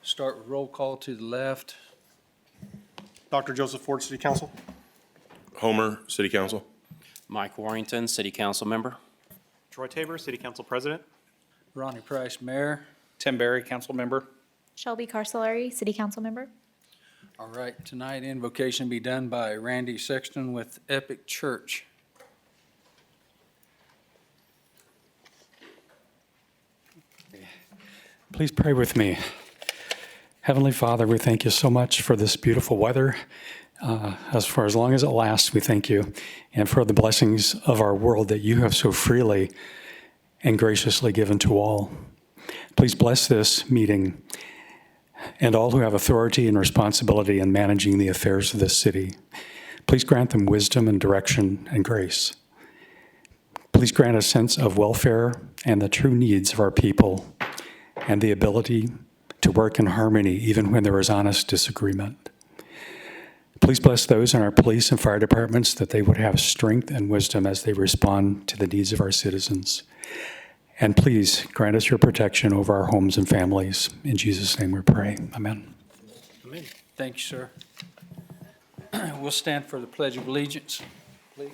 Start with roll call to the left. Dr. Joseph Ford, City Council. Homer, City Council. Mike Warrington, City Council Member. Troy Tabor, City Council President. Ronnie Price, Mayor. Tim Berry, Council Member. Shelby Carcelari, City Council Member. All right, tonight invocation be done by Randy Sexton with Epic Church. Please pray with me. Heavenly Father, we thank you so much for this beautiful weather. As long as it lasts, we thank you, and for the blessings of our world that you have so freely and graciously given to all. Please bless this meeting and all who have authority and responsibility in managing the affairs of this city. Please grant them wisdom and direction and grace. Please grant a sense of welfare and the true needs of our people and the ability to work in harmony even when there is honest disagreement. Please bless those in our police and fire departments that they would have strength and wisdom as they respond to the needs of our citizens. And please grant us your protection over our homes and families. In Jesus' name we pray. Amen. Amen. Thank you, sir. We'll stand for the Pledge of Allegiance, please.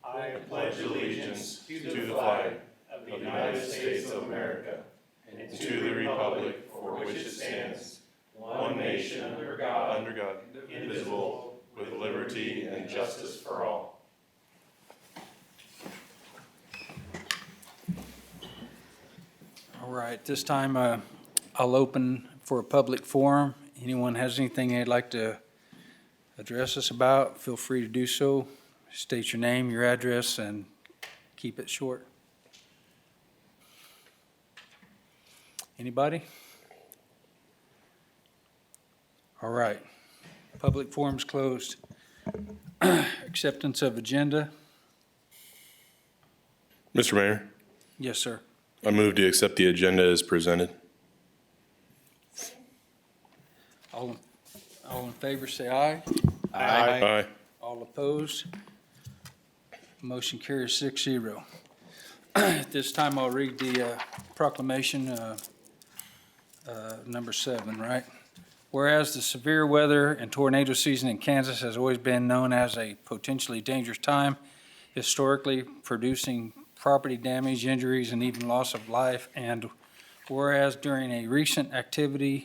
I pledge allegiance to the flag of the United States of America and to the republic for which it stands, one nation under God, indivisible, with liberty and justice for all. All right, this time I'll open for a public forum. Anyone has anything they'd like to address us about, feel free to do so. State your name, your address, and keep it short. Anybody? All right, public forum's closed. Acceptance of agenda. Mr. Mayor, Yes, sir. I move to accept the agenda as presented. All in favor, say aye. Aye. All opposed? Motion carries 6-0. At this time, I'll read the proclamation, number 7, right? Whereas the severe weather and tornado season in Kansas has always been known as a potentially dangerous time, historically producing property damage, injuries, and even loss of life. And whereas during a recent active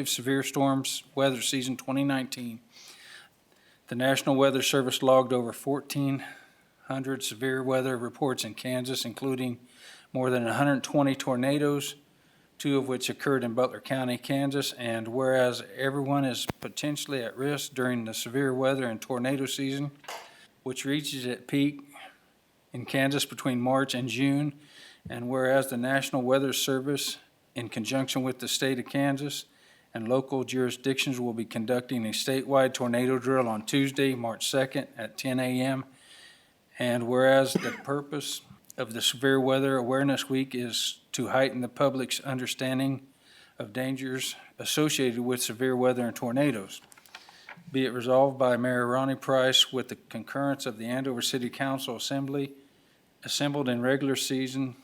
severe storms weather season 2019, the National Weather Service logged over 1,400 severe weather reports in Kansas, including more than 120 tornadoes, 2 of which occurred in Butler County, Kansas. And whereas everyone is potentially at risk during the severe weather and tornado season, which reaches its peak in Kansas between March and June, and whereas the National Weather Service, in conjunction with the state of Kansas and local jurisdictions, will be conducting a statewide tornado drill on Tuesday, March 2nd at 10 a.m. And whereas the purpose of the Severe Weather Awareness Week is to heighten the public's understanding of dangers associated with severe weather and tornadoes. Be it resolved by Mayor Ronnie Price with the concurrence of the Andover City Council assembled in regular session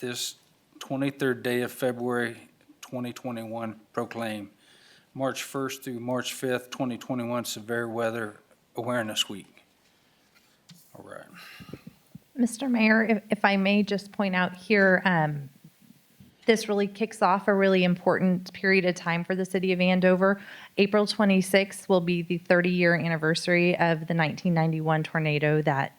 this 23rd day of February 2021, proclaim March 1st through March 5th, 2021 Severe Weather Awareness Week. All right. Mr. Mayor, if I may just point out here, this really kicks off a really important period of time for the city of Andover. April 26th will be the 30-year anniversary of the 1991 tornado that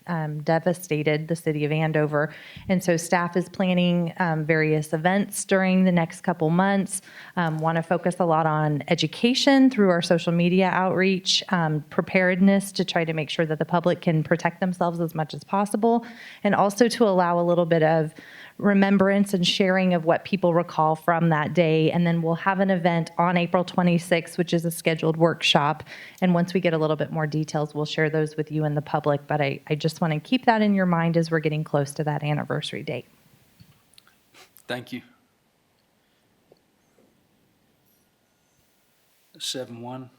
devastated the city of Andover. And so staff is planning various events during the next couple months. Want to focus a lot on education through our social media outreach, preparedness to try to make sure that the public can protect themselves as much as possible, and also to allow a little bit of remembrance and sharing of what people recall from that day. And then we'll have an event on April 26th, which is a scheduled workshop. And once we get a little bit more details, we'll share those with you and the public. But I just want to keep that in your mind as we're getting close to that anniversary date. Thank you. 7-1.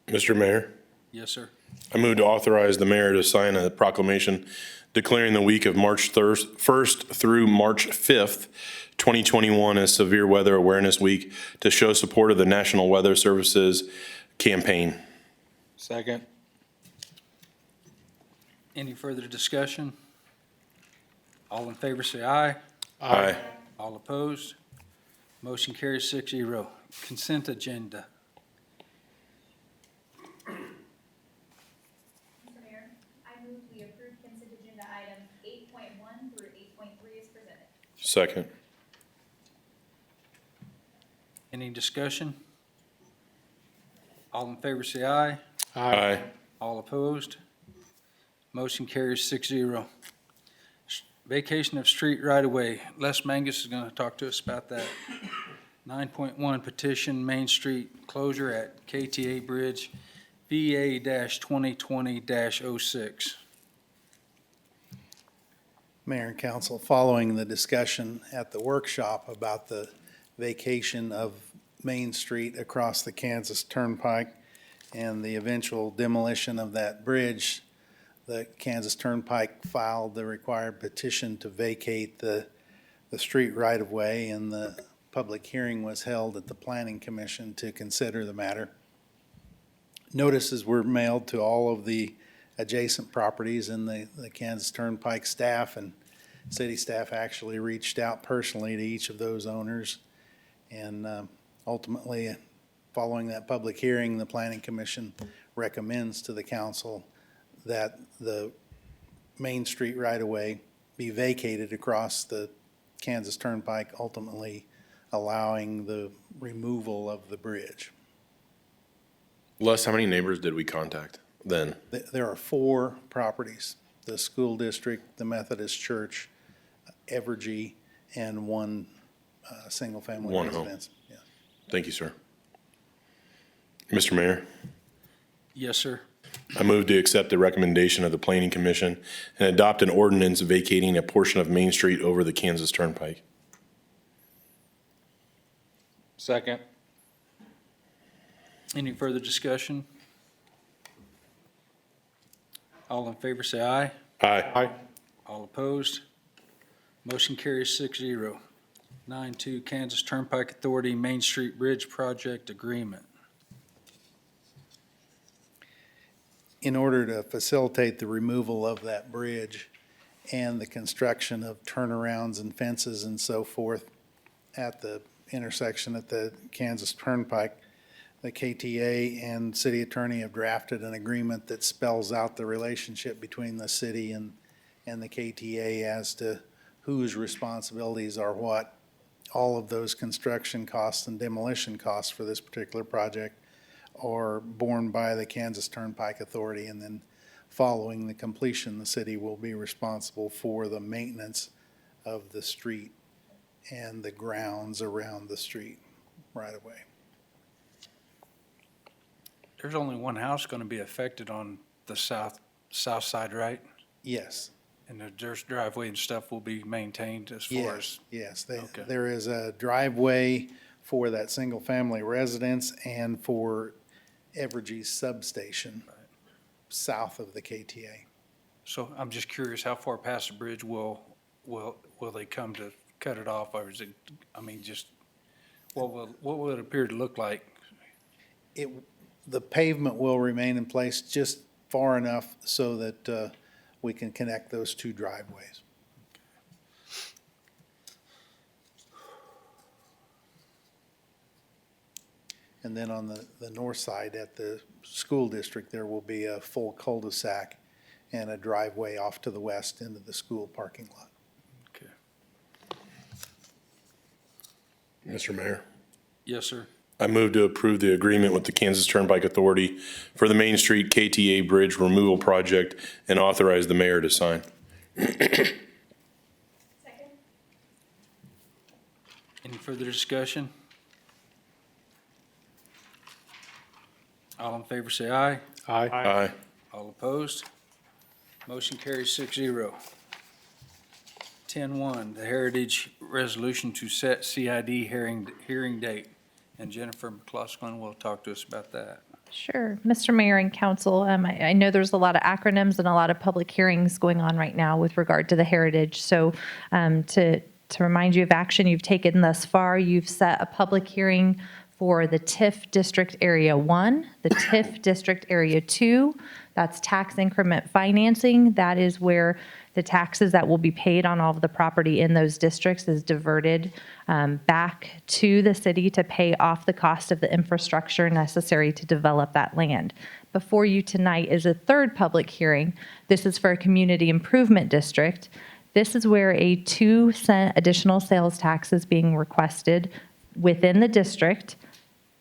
Mr. Mayor, Yes, sir. I move to authorize the mayor to sign a proclamation declaring the week of March 1st through March 5th, 2021 as Severe Weather Awareness Week to show support of the National Weather Services campaign. Second. Any further discussion? All in favor say aye. Aye. All opposed? Motion carries 6-0. Consent agenda. Mr. Mayor, I move we approve consent agenda items 8.1 through 8.3 as presented. Second. Any discussion? All in favor say aye. Aye. All opposed? Motion carries 6-0. Vacation of street right-of-way. Les Mangus is going to talk to us about that. 9.1 petition Main Street closure at KTA Bridge, VA-2020-06. Mayor and council, following the discussion at the workshop about the vacation of Main Street across the Kansas Turnpike and the eventual demolition of that bridge, the Kansas Turnpike filed the required petition to vacate the street right-of-way, and the public hearing was held at the Planning Commission to consider the matter. Notices were mailed to all of the adjacent properties, and the Kansas Turnpike staff and city staff actually reached out personally to each of those owners. And ultimately, following that public hearing, the Planning Commission recommends to the council that the Main Street right-of-way be vacated across the Kansas Turnpike, ultimately allowing the removal of the bridge. Les, how many neighbors did we contact then? There are 4 properties: the school district, the Methodist church, Evergy, and 1 single-family One home. residence. Yeah. Thank you, sir. Mr. Mayor, Yes, sir. I move to accept the recommendation of the Planning Commission and adopt an ordinance vacating a portion of Main Street over the Kansas Turnpike. Second. Any further discussion? All in favor say aye. Aye. All opposed? Motion carries 6-0. 9.2 Kansas Turnpike Authority Main Street Bridge Project Agreement. In order to facilitate the removal of that bridge and the construction of turnarounds and fences and so forth at the intersection at the Kansas Turnpike, the KTA and city attorney have drafted an agreement that spells out the relationship between the city and the KTA as to whose responsibilities are what. All of those construction costs and demolition costs for this particular project are borne by the Kansas Turnpike Authority, and then following the completion, the city will be responsible for the maintenance of the street and the grounds around the street right away. There's only one house going to be affected on the south side, right? Yes, And there's driveway and stuff will be maintained as far as, yes. Okay. There is a driveway for that single-family residence and for Evergy's substation south of the KTA. so I'm just curious, how far past the bridge will they come to cut it off? Or is it, I mean, just, what will it appear to look like? The pavement will remain in place just far enough so that we can connect those 2 driveways. And then on the north side at the school district, there will be a full cul-de-sac and a driveway off to the west into the school parking lot. Okay. Mr. Mayor, Yes, sir. I move to approve the agreement with the Kansas Turnpike Authority for the Main Street KTA Bridge Removal Project and authorize the mayor to sign. Second. Any further discussion? All in favor say aye. Aye. All opposed? Motion carries 6-0. 10-1, the Heritage Resolution to set CID hearing date. And Jennifer McCloskey will talk to us about that. Sure. Mr. Mayor and Council, I know there's a lot of acronyms and a lot of public hearings going on right now with regard to the heritage. So to remind you of action you've taken thus far, you've set a public hearing for the TIF District Area 1, the TIF District Area 2. That's tax increment financing. That is where the taxes that will be paid on all of the property in those districts is diverted back to the city to pay off the cost of the infrastructure necessary to develop that land. Before you tonight is a third public hearing. This is for a community improvement district. This is where a 2-cent additional sales tax is being requested within the district.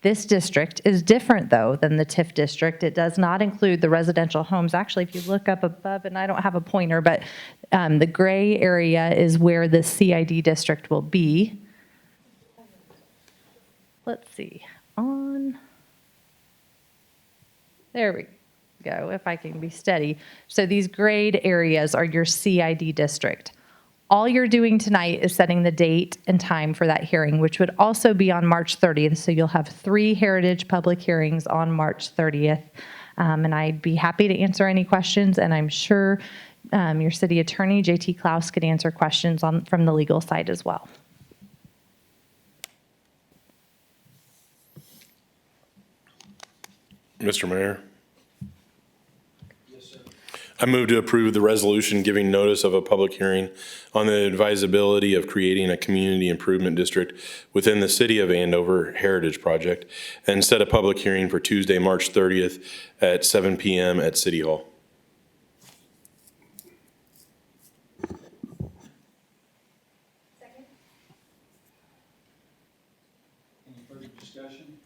This district is different, though, than the TIF district. It does not include the residential homes. Actually, if you look up above, and I don't have a pointer, but the gray area is where the CID district will be. Let's see, there we go, if I can be steady. So these grayed areas are your CID district. All you're doing tonight is setting the date and time for that hearing, which would also be on March 30th. So you'll have 3 heritage public hearings on March 30th. And I'd be happy to answer any questions. And I'm sure your city attorney, J.T. Klaus, could answer questions from the legal side as well. Mr. Mayor? I move to approve the resolution giving notice of a public hearing on the advisability of creating a community improvement district within the City of Andover Heritage Project and set a public hearing for Tuesday, March 30th at 7 p.m. at City Hall. Second? Any further discussion?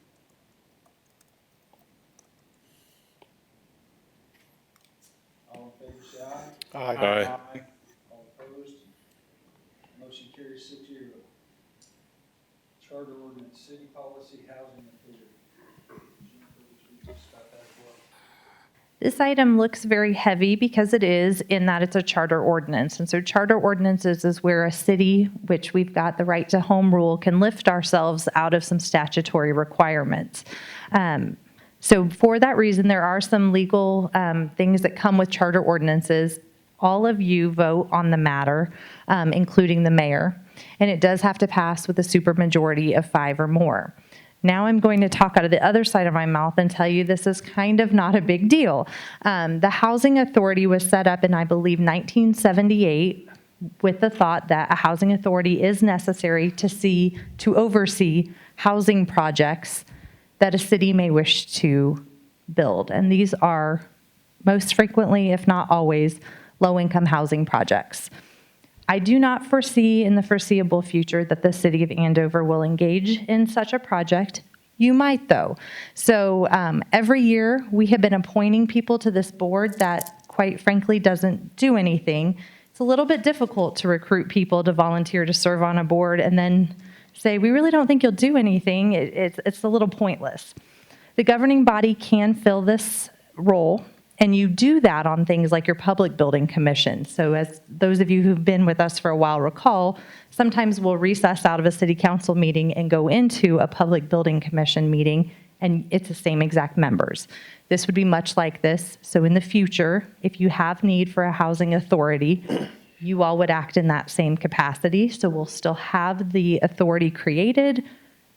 All in favor, say aye. Aye. All opposed? Motion carries 6-0. Charter ordinance, city policy, housing authority. Jennifer, would you discuss that as well? This item looks very heavy because it is, in that it's a charter ordinance. And so charter ordinances is where a city, which we've got the right to home rule, can lift ourselves out of some statutory requirements. So for that reason, there are some legal things that come with charter ordinances. All of you vote on the matter, including the mayor, and it does have to pass with a supermajority of 5 or more. Now I'm going to talk out of the other side of my mouth and tell you this is kind of not a big deal. The Housing Authority was set up in, I believe, 1978 with the thought that a housing authority is necessary to oversee housing projects that a city may wish to build. And these are most frequently, if not always, low-income housing projects. I do not foresee in the foreseeable future that the city of Andover will engage in such a project. You might, though. So every year, we have been appointing people to this board that, quite frankly, doesn't do anything. It's a little bit difficult to recruit people to volunteer to serve on a board and then say, we really don't think you'll do anything. It's a little pointless. The governing body can fill this role, and you do that on things like your public building commission. So as those of you who've been with us for a while recall, sometimes we'll recess out of a city council meeting and go into a public building commission meeting, and it's the same exact members. This would be much like this. So in the future, if you have need for a housing authority, you all would act in that same capacity. So we'll still have the authority created,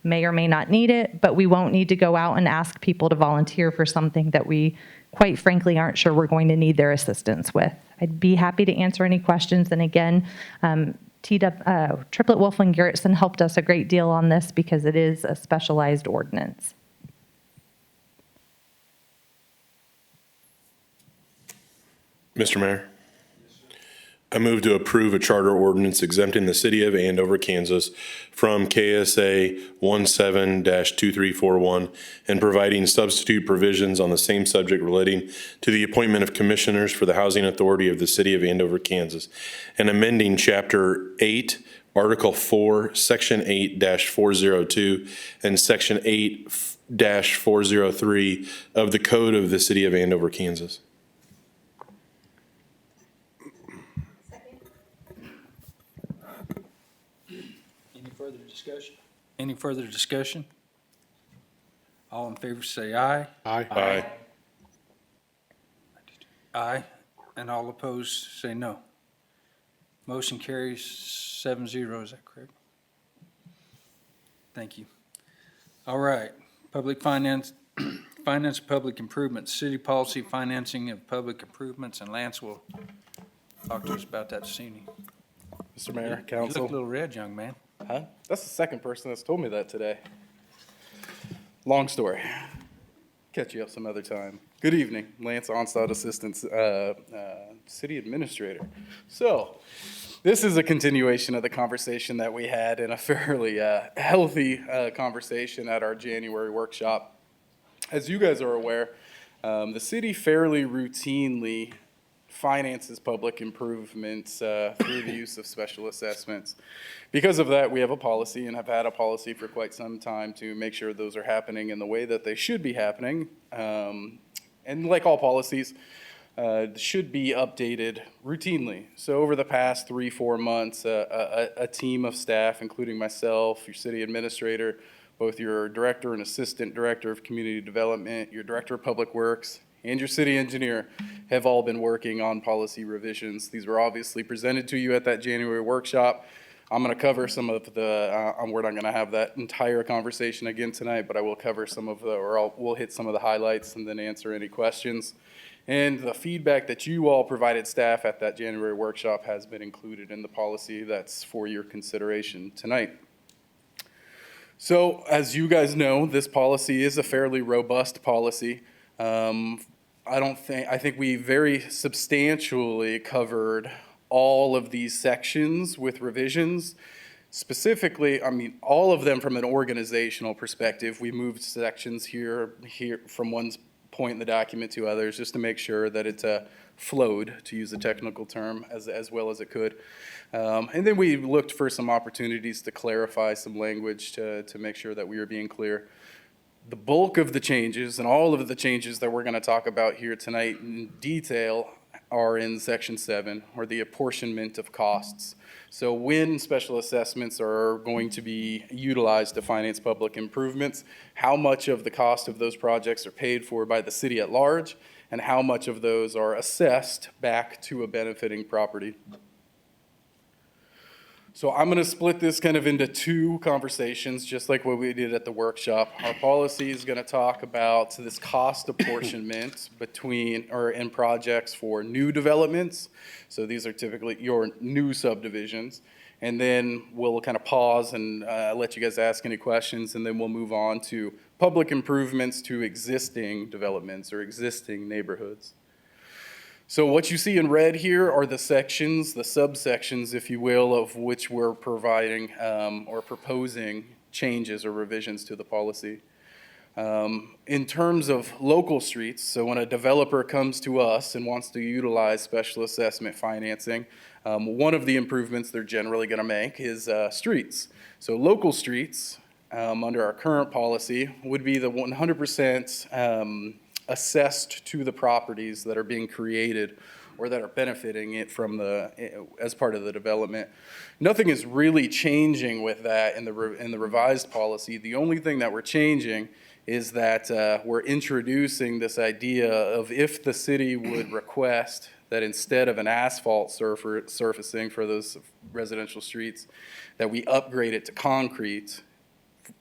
may or may not need it, but we won't need to go out and ask people to volunteer for something that we, quite frankly, aren't sure we're going to need their assistance with. I'd be happy to answer any questions. And again, Triplett, Wolf, and Garrettson helped us a great deal on this because it is a specialized ordinance. Mr. Mayor? I move to approve a charter ordinance exempting the city of Andover, Kansas from KSA 17-2341 and providing substitute provisions on the same subject relating to the appointment of commissioners for the Housing Authority of the city of Andover, Kansas, and amending Chapter 8, Article 4, Section 8-402 and Section 8-403 of the Code of the city of Andover, Kansas. Any further discussion? Any further discussion? All in favor say aye. Aye. Aye. Aye. And all opposed say no. Motion carries 7-0, is that correct? Thank you. All right, public finance, finance of public improvements, city policy financing of public improvements, and Lance will talk to us about that this evening. Mr. Mayor, You look Council. a little red, young man. Huh? That's the second person that's told me that today. Long story. Catch you up some other time. Good evening, Lance Onstad, Assistant City Administrator. So, this is a continuation of the conversation that we had in a fairly healthy conversation at our January workshop. As you guys are aware, the city fairly routinely finances public improvements through the use of special assessments. Because of that, we have a policy and have had a policy for quite some time to make sure those are happening in the way that they should be happening. And like all policies, should be updated routinely. So over the past 3-4 months, a team of staff, including myself, your city administrator, both your director and assistant director of community development, your director of public works, and your city engineer have all been working on policy revisions. These were obviously presented to you at that January workshop. I'm going to cover some of the, we're not going to have that entire conversation again tonight, but I will cover some of the, we'll hit some of the highlights and then answer any questions. And the feedback that you all provided staff at that January workshop has been included in the policy that's for your consideration tonight. So as you guys know, this policy is a fairly robust policy. I think we very substantially covered all of these sections with revisions. Specifically, I mean, all of them from an organizational perspective. We moved sections here from one point in the document to others just to make sure that it flowed, to use a technical term, as well as it could. And then we looked for some opportunities to clarify some language to make sure that we were being clear. The bulk of the changes and all of the changes that we're going to talk about here tonight in detail are in Section 7, or the apportionment of costs. So when special assessments are going to be utilized to finance public improvements, how much of the cost of those projects are paid for by the city at large, and how much of those are assessed back to a benefiting property. So I'm going to split this kind of into two conversations, just like what we did at the workshop. Our policy is going to talk about this cost apportionment in projects for new developments. So these are typically your new subdivisions. And then we'll kind of pause and let you guys ask any questions, and then we'll move on to public improvements to existing developments or existing neighborhoods. So what you see in red here are the sections, the subsections, if you will, of which we're providing or proposing changes or revisions to the policy. In terms of local streets, so when a developer comes to us and wants to utilize special assessment financing, one of the improvements they're generally going to make is streets. So local streets, under our current policy, would be the 100% assessed to the properties that are being created or that are benefiting it from as part of the development. Nothing is really changing with that in the revised policy. The only thing that we're changing is that we're introducing this idea of if the city would request that instead of an asphalt surfacing for those residential streets, that we upgrade it to concrete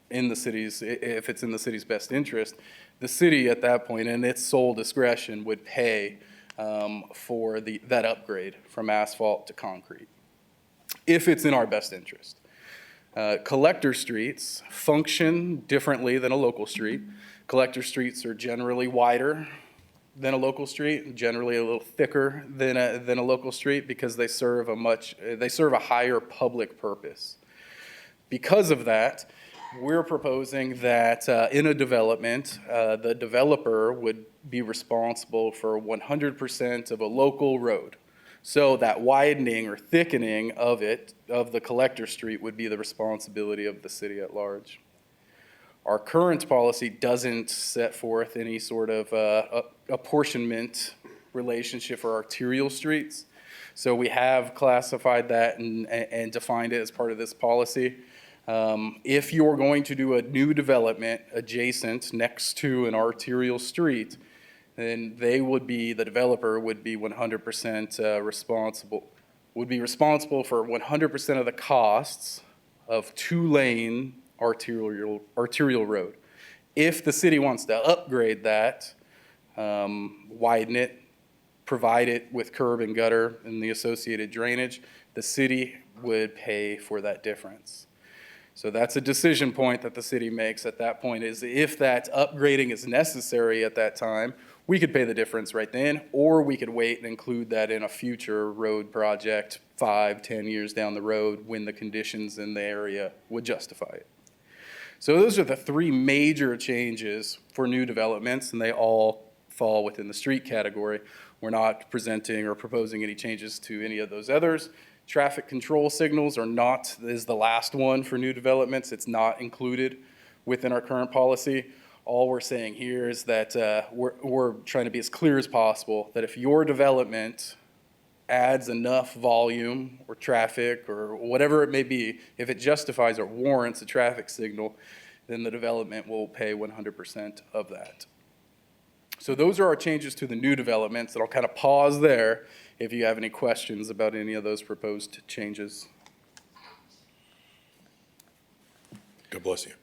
in the city's, if it's in the city's best interest. The city at that point, in its sole discretion, would pay for that upgrade from asphalt to concrete, if it's in our best interest. Collector streets function differently than a local street. Collector streets are generally wider than a local street, generally a little thicker than a local street, because they serve a higher public purpose. Because of that, we're proposing that in a development, the developer would be responsible for 100% of a local road. So that widening or thickening of the collector street, would be the responsibility of the city at large. Our current policy doesn't set forth any sort of apportionment relationship for arterial streets. So we have classified that and defined it as part of this policy. If you're going to do a new development adjacent next to an arterial street, then the developer would be 100% responsible for 100% of the costs of two-lane arterial road. If the city wants to upgrade that, widen it, provide it with curb and gutter and the associated drainage, the city would pay for that difference. So that's a decision point that the city makes at that point, is if that upgrading is necessary at that time, we could pay the difference right then, or we could wait and include that in a future road project 5-10 years down the road when the conditions in the area would justify it. So those are the three major changes for new developments, and they all fall within the street category. We're not presenting or proposing any changes to any of those others. Traffic control signals is the last one for new developments. It's not included within our current policy. All we're saying here is that we're trying to be as clear as possible that if your development adds enough volume or traffic or whatever it may be, if it justifies or warrants a traffic signal, then the development will pay 100% of that. So those are our changes to the new developments, and I'll kind of pause there if you have any questions about any of those proposed changes. God bless you.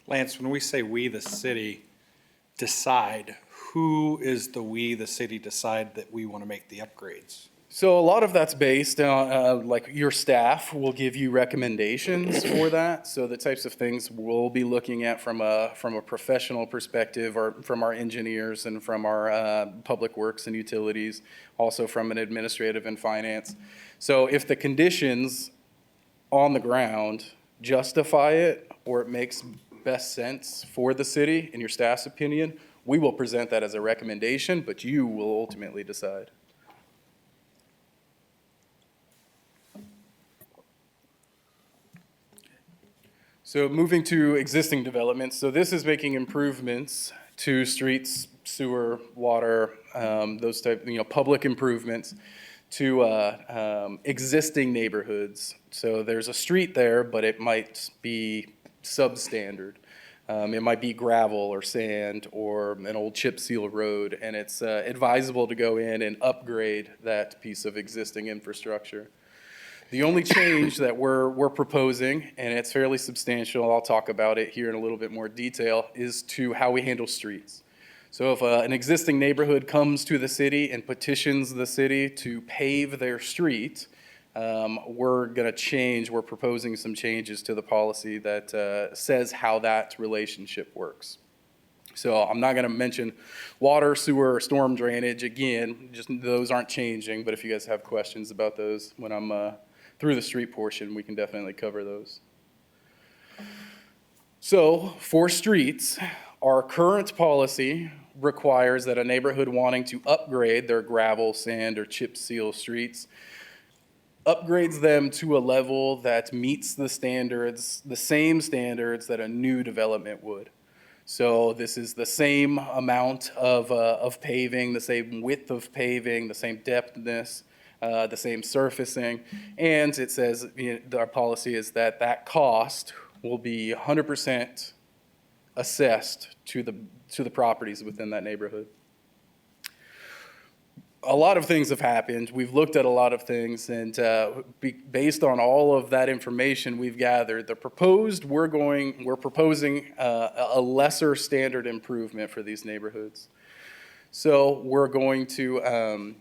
Lance, when we say we, the city, decide, who is the we, the city, decide that we want to make the upgrades? So a lot of that's based on, like, your staff will give you recommendations for that. So the types of things we'll be looking at from a professional perspective, or from our engineers and from our public works and utilities, also from an administrative and finance. So if the conditions on the ground justify it, or it makes best sense for the city, in your staff's opinion, we will present that as a recommendation, but you will ultimately decide. So moving to existing developments, so this is making improvements to streets, sewer, water, those type, public improvements to existing neighborhoods. So there's a street there, but it might be substandard. It might be gravel or sand or an old chip seal road, and it's advisable to go in and upgrade that piece of existing infrastructure. The only change that we're proposing, and it's fairly substantial, I'll talk about it here in a little bit more detail, is to how we handle streets. So if an existing neighborhood comes to the city and petitions the city to pave their street, we're proposing some changes to the policy that says how that relationship works. So I'm not gonna mention water, sewer, or storm drainage again, just those aren't changing, but if you guys have questions about those when I'm through the street portion, we can definitely cover those. So for streets, our current policy requires that a neighborhood wanting to upgrade their gravel, sand, or chip seal streets upgrades them to a level that meets the standards, the same standards that a new development would. So this is the same amount of paving, the same width of paving, the same depthness, the same surfacing, and it says, our policy is that cost will be 100% assessed to the properties within that neighborhood. A lot of things have happened. We've looked at a lot of things, and based on all of that information we've gathered, we're proposing a lesser standard improvement for these neighborhoods. So we're going to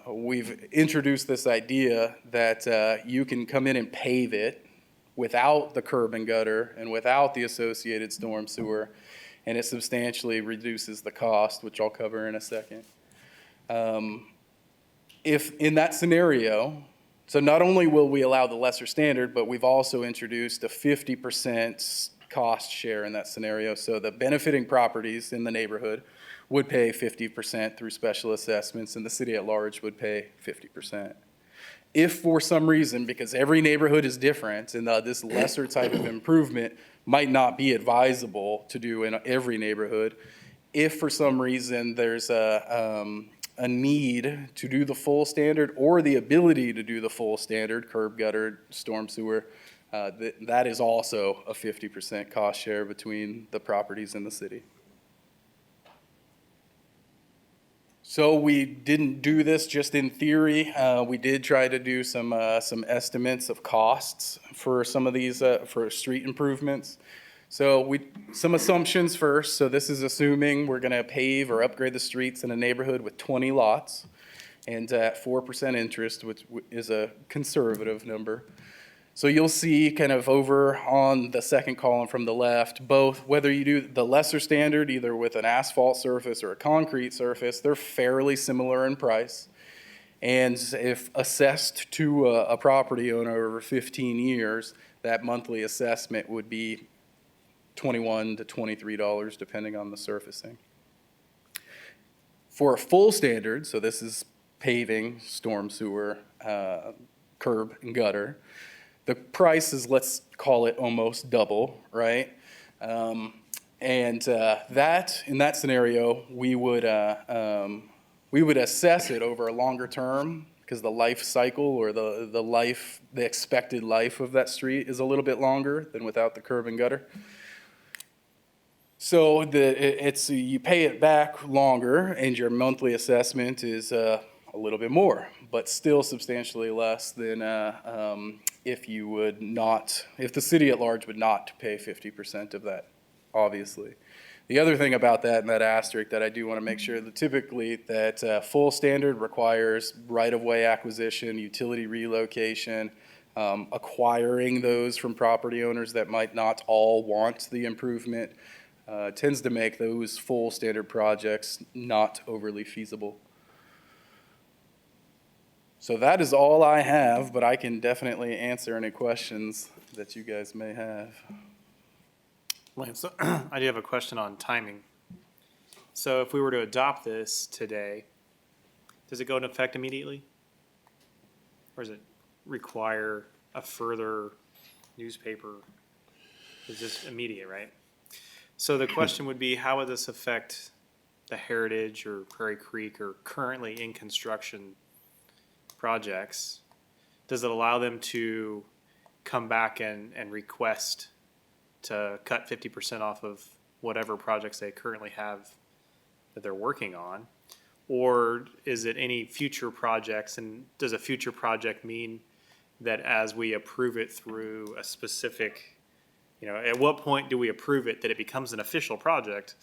we've introduced this idea that you can come in and pave it without the curb and gutter and without the associated storm sewer, and it substantially reduces the cost, which I'll cover in a second. If in that scenario, so not only will we allow the lesser standard, but we've also introduced a 50% cost share in that scenario. So the benefiting properties in the neighborhood would pay 50% through special assessments, and the city at large would pay 50%. If for some reason, because every neighborhood is different, and this lesser type of improvement might not be advisable to do in every neighborhood, if for some reason there's a need to do the full standard or the ability to do the full standard, curb, gutter, storm sewer, that is also a 50% cost share between the properties in the city. So we didn't do this just in theory. We did try to do some estimates of costs for some of these, for street improvements. So some assumptions first. So this is assuming we're gonna pave or upgrade the streets in a neighborhood with 20 lots and at 4% interest, which is a conservative number. So you'll see kind of over on the second column from the left, both whether you do the lesser standard, either with an asphalt surface or a concrete surface, they're fairly similar in price. And if assessed to a property owner over 15 years, that monthly assessment would be $21 to $23, depending on the surfacing. For a full standard, so this is paving, storm sewer, curb, and gutter, the price is, let's call it almost double, right? That in that scenario, we would assess it over a longer term because the life cycle or the expected life of that street is a little bit longer than without the curb and gutter. So you pay it back longer and your monthly assessment is a little bit more, but still substantially less than if the city at large would not pay 50% of that, obviously. The other thing about that and that asterisk that I do want to make sure that typically that full standard requires right-of-way acquisition, utility relocation, acquiring those from property owners that might not all want the improvement, tends to make those full standard projects not overly feasible. So that is all I have, but I can definitely answer any questions that you guys may have. Lance, I do have a question on timing. So if we were to adopt this today, does it go into effect immediately? Or does it require a further newspaper? It's just immediate, right? So the question would be, how would this affect the Heritage or Prairie Creek or currently in construction projects? Does it allow them to come back and request to cut 50% off of whatever projects they currently have that they're working on? Or is it any future projects? And does a future project mean that as we approve it through a specific, at what point do we approve it that it becomes an official project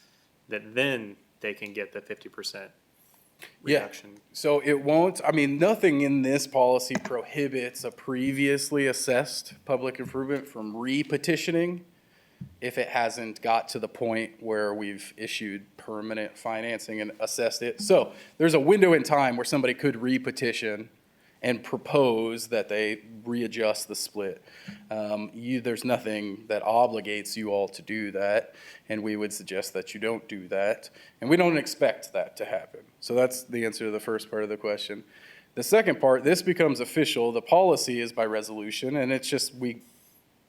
that then they can get the 50% reduction? Yeah, so it won't, nothing in this policy prohibits a previously assessed public improvement from re-petitioning if it hasn't got to the point where we've issued permanent financing and assessed it. So there's a window in time where somebody could re-petition and propose that they readjust the split. There's nothing that obligates you all to do that, and we would suggest that you don't do that, and we don't expect that to happen. So that's the answer to the first part of the question. The second part, this becomes official. The policy is by resolution, and it's just we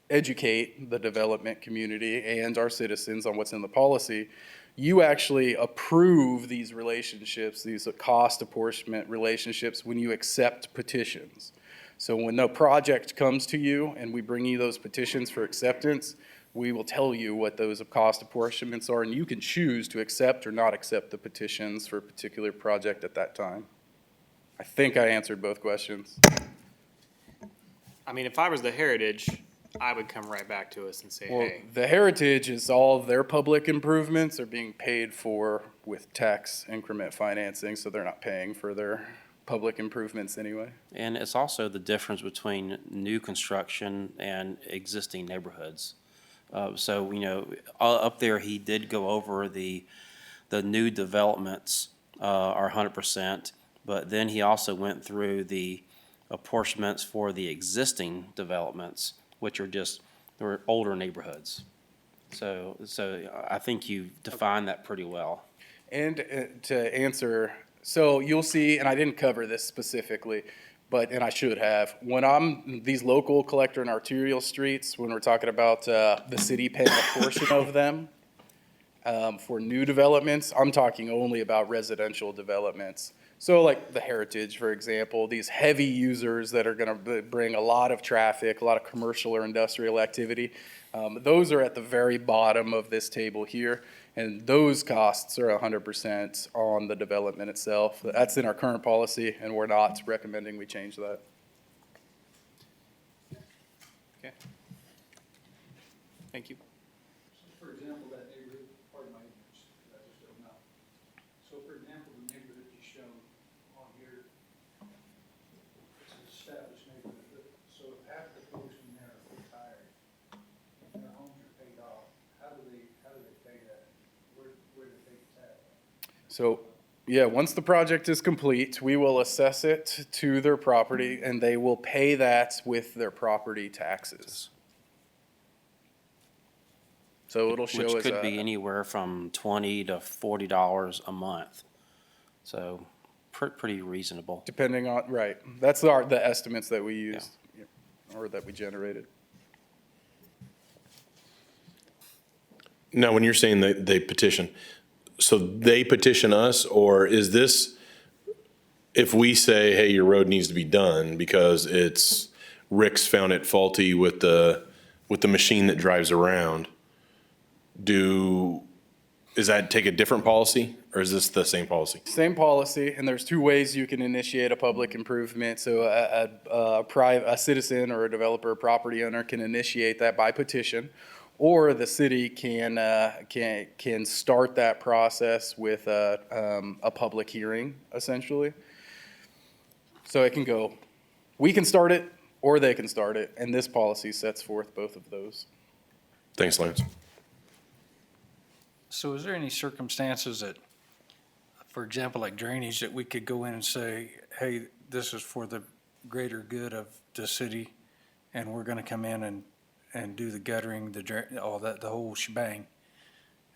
educate the development community and our citizens on what's in the policy. You actually approve these relationships, these cost apportionment relationships, when you accept petitions. So when the project comes to you and we bring you those petitions for acceptance, we will tell you what those cost apportionments are, and you can choose to accept or not accept the petitions for a particular project at that time. I think I answered both questions. If I was the Heritage, I would come right back to us and say, Well, hey. the Heritage is all of their public improvements are being paid for with tax increment financing, so they're not paying for their public improvements anyway. And it's also the difference between new construction and existing neighborhoods. Up there, he did go over the new developments are 100%, but then he also went through the apportionments for the existing developments, which are they're older neighborhoods. So I think you defined that pretty well. And to answer, so you'll see, and I didn't cover this specifically, and I should have, when these local collector and arterial streets, when we're talking about the city paying a portion of them for new developments, I'm talking only about residential developments. So like the Heritage, for example, these heavy users that are going to bring a lot of traffic, a lot of commercial or industrial activity, those are at the very bottom of this table here. And those costs are 100% on the development itself. That's in our current policy, and we're not recommending we change that. Okay. Thank you. For example, that neighborhood, pardon my ignorance, I just don't know. So for example, the neighborhood you showed on here, it's an established neighborhood. So if half the folks in there are retired, and their homes are paid off, how do they pay that? Where do they tap? So, yeah, once the project is complete, we will assess it to their property, and they will pay that with their property taxes. So it'll show Which as could be a, anywhere from $20 to $40 a month. So pretty reasonable. depending on, right, that's the estimates that we used, or that we generated. Now, when you're saying that they petition, so they petition us, or is this, if we say, hey, your road needs to be done because Rick's found it faulty with the machine that drives around, is that take a different policy, or is this the same policy? Same policy, and there's two ways you can initiate a public improvement. So a citizen or a developer, or property owner can initiate that by petition, or the city can start that process with a public hearing, essentially. So it can go, we can start it, or they can start it, and this policy sets forth both of those. Thanks, Lance. So is there any circumstances that, for example, like drainage, that we could go in and say, hey, this is for the greater good of the city, and we're gonna come in and do the guttering, all that, the whole shebang?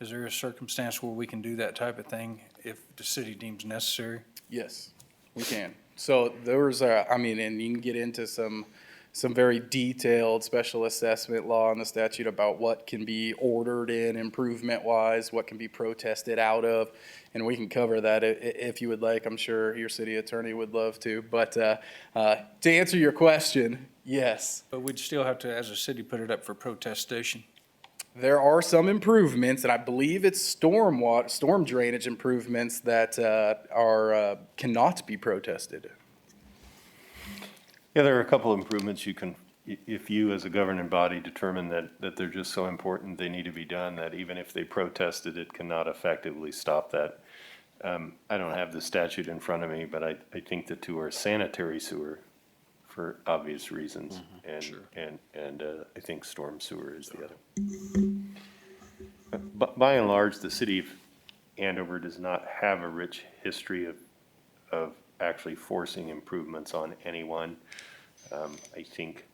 Is there a circumstance where we can do that type of thing if the city deems necessary? Yes, we can. So there's and you can get into some very detailed special assessment law in the statute about what can be ordered in improvement-wise, what can be protested out of, and we can cover that if you would like. I'm sure your city attorney would love to. But to answer your question, yes. But we'd still have to, as a city, put it up for protestation. There are some improvements, and I believe it's storm drainage improvements that cannot be protested. Yeah, there are a couple of improvements you can, if you as a governing body determine that they're just so important, they need to be done, that even if they protested, it cannot effectively stop that. I don't have the statute in front of me, but I think the two are sanitary sewer for obvious reasons. And I think storm sewer is the other. But by and large, the city of Andover does not have a rich history of actually forcing improvements on anyone. I think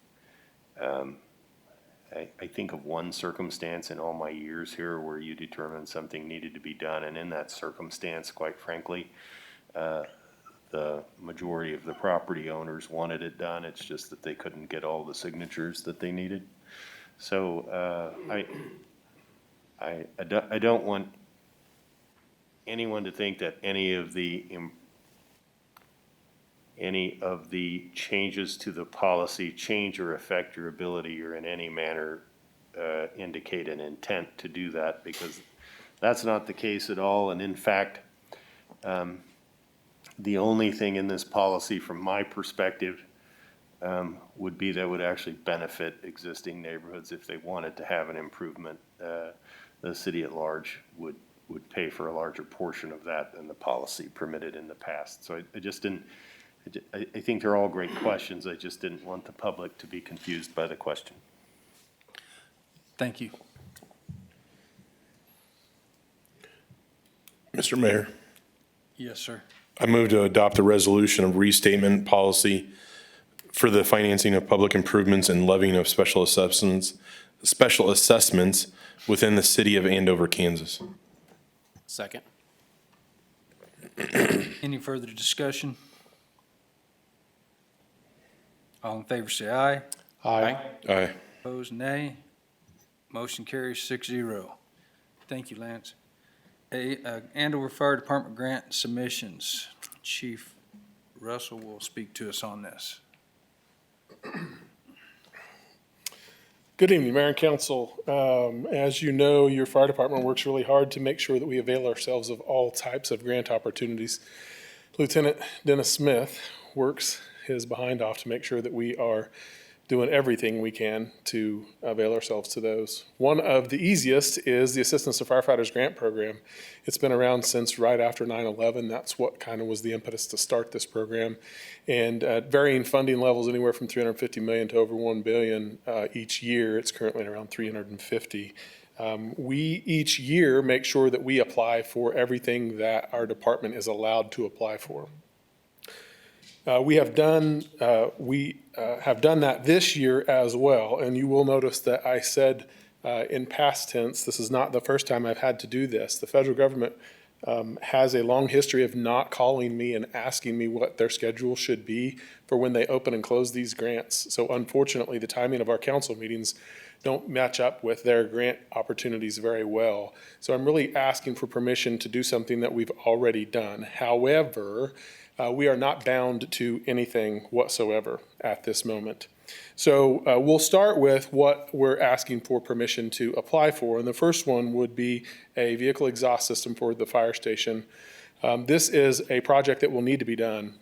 of one circumstance in all my years here where you determined something needed to be done, and in that circumstance, quite frankly, the majority of the property owners wanted it done. It's just that they couldn't get all the signatures that they needed. So I don't want anyone to think that any of the changes to the policy change or affect your ability or in any manner indicate an intent to do that, because that's not the case at all. And in fact, the only thing in this policy from my perspective would be that would actually benefit existing neighborhoods if they wanted to have an improvement. The city at large would pay for a larger portion of that than the policy permitted in the past. So I just didn't, I think they're all great questions. I just didn't want the public to be confused by the question. Thank you. Mr. Mayor, Yes, sir. I move to adopt a resolution of restatement policy for the financing of public improvements and levying of special assessments within the city of Andover, Kansas. Second. Any further discussion? All in favor, say aye. Aye. Aye. Opposed, nay. Motion carries 6-0. Thank you, Lance. Andover Fire Department grant submissions. Chief Russell will speak to us on this. Good evening, Mayor and Council. As you know, your fire department works really hard to make sure that we avail ourselves of all types of grant opportunities. Lieutenant Dennis Smith works his behind off to make sure that we are doing everything we can to avail ourselves to those. One of the easiest is the Assistance to Firefighters Grant Program. It's been around since right after 9/11. That's what kind of was the impetus to start this program. And at varying funding levels, anywhere from $350 million to over $1 billion each year. It's currently at around 350. We each year make sure that we apply for everything that our department is allowed to apply for. We have done that this year as well, and you will notice that I said in past tense, this is not the first time I've had to do this. The federal government has a long history of not calling me and asking me what their schedule should be for when they open and close these grants. So unfortunately, the timing of our council meetings don't match up with their grant opportunities very well. So I'm really asking for permission to do something that we've already done. However, we are not bound to anything whatsoever at this moment. So we'll start with what we're asking for permission to apply for. And the first one would be a vehicle exhaust system for the fire station. This is a project that will need to be done.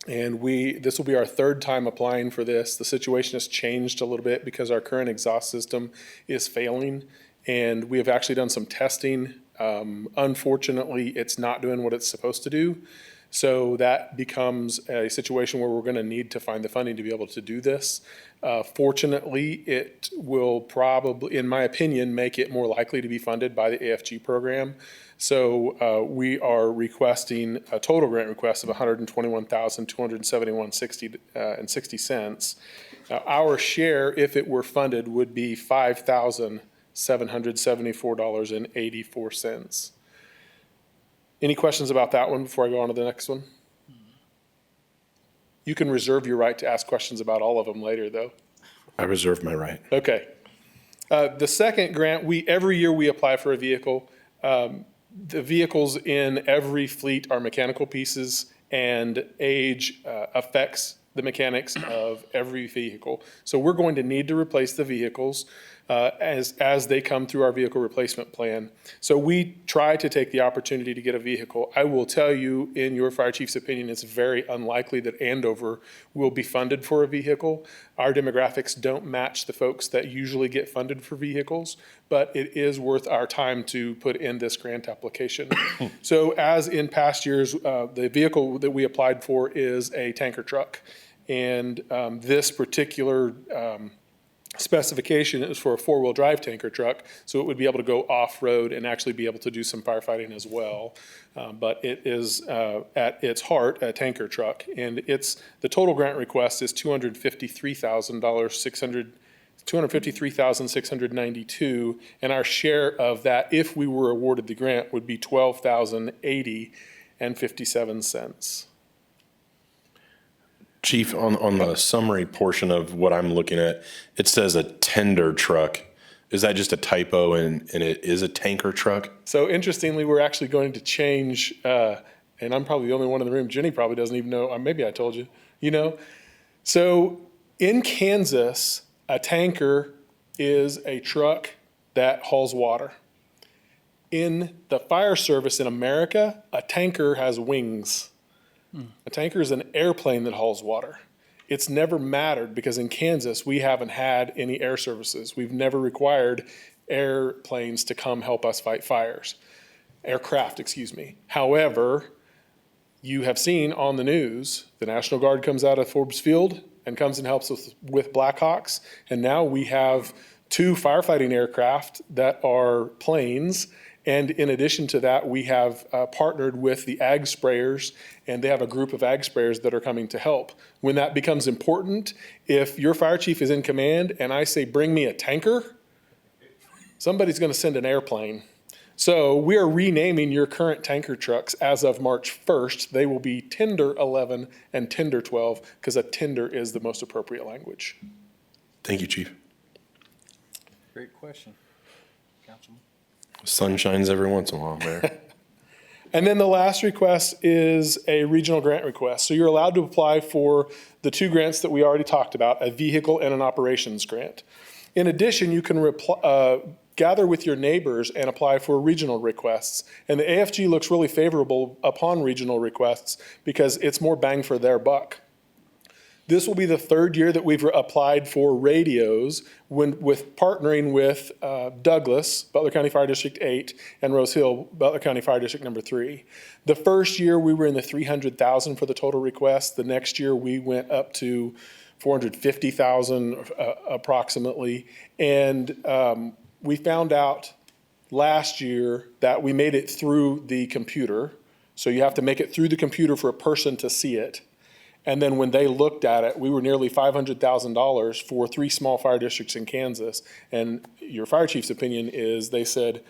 And this will be our third time applying for this. The situation has changed a little bit because our current exhaust system is failing. And we have actually done some testing. Unfortunately, it's not doing what it's supposed to do. So that becomes a situation where we're going to need to find the funding to be able to do this. Fortunately, it will probably, in my opinion, make it more likely to be funded by the AFG program. So we are requesting a total grant request of $121,271.60. Our share, if it were funded, would be $5,774.84. Any questions about that one before I go on to the next one? You can reserve your right to ask questions about all of them later, though. I reserve my right. Okay. The second grant, every year we apply for a vehicle. The vehicles in every fleet are mechanical pieces, and age affects the mechanics of every vehicle. So we're going to need to replace the vehicles as they come through our vehicle replacement plan. So we try to take the opportunity to get a vehicle. I will tell you, in your fire chief's opinion, it's very unlikely that Andover will be funded for a vehicle. Our demographics don't match the folks that usually get funded for vehicles, but it is worth our time to put in this grant application. So as in past years, the vehicle that we applied for is a tanker truck. And this particular specification is for a four-wheel drive tanker truck, so it would be able to go off-road and actually be able to do some firefighting as well. But it is at its heart a tanker truck, and the total grant request is $253,692, and our share of that, if we were awarded the grant, would be $12,080.57. Chief, on the summary portion of what I'm looking at, it says a tender truck. Is that just a typo and it is a tanker truck? So interestingly, we're actually going to change, and I'm probably the only one in the room, Jenny probably doesn't even know, maybe I told you, So in Kansas, a tanker is a truck that hauls water. In the fire service in America, a tanker has wings. A tanker is an airplane that hauls water. It's never mattered because in Kansas, we haven't had any air services. We've never required airplanes to come help us fight fires. Aircraft, excuse me. However, you have seen on the news, the National Guard comes out of Forbes Field and comes and helps us with Blackhawks. And now we have 2 firefighting aircraft that are planes. And in addition to that, we have partnered with the ag sprayers, and they have a group of ag sprayers that are coming to help. When that becomes important, if your fire chief is in command and I say, bring me a tanker, somebody's going to send an airplane. So we are renaming your current tanker trucks as of March 1st. They will be Tender 11 and Tender 12 because a tender is the most appropriate language. Thank you, Chief. Great question, Councilman. Sun shines every once in a while, Mayor. And then the last request is a regional grant request. So you're allowed to apply for the two grants that we already talked about, a vehicle and an operations grant. In addition, you can gather with your neighbors and apply for regional requests. And the AFG looks really favorable upon regional requests because it's more bang for their buck. This will be the third year that we've applied for radios with partnering with Douglas, Butler County Fire District 8, and Rose Hill, Butler County Fire District number 3. The first year we were in the $300,000 for the total request. The next year we went up to $450,000 approximately. And we found out last year that we made it through the computer. So you have to make it through the computer for a person to see it. And then when they looked at it, we were nearly $500,000 for 3 small fire districts in Kansas. And your fire chief's opinion is, they said,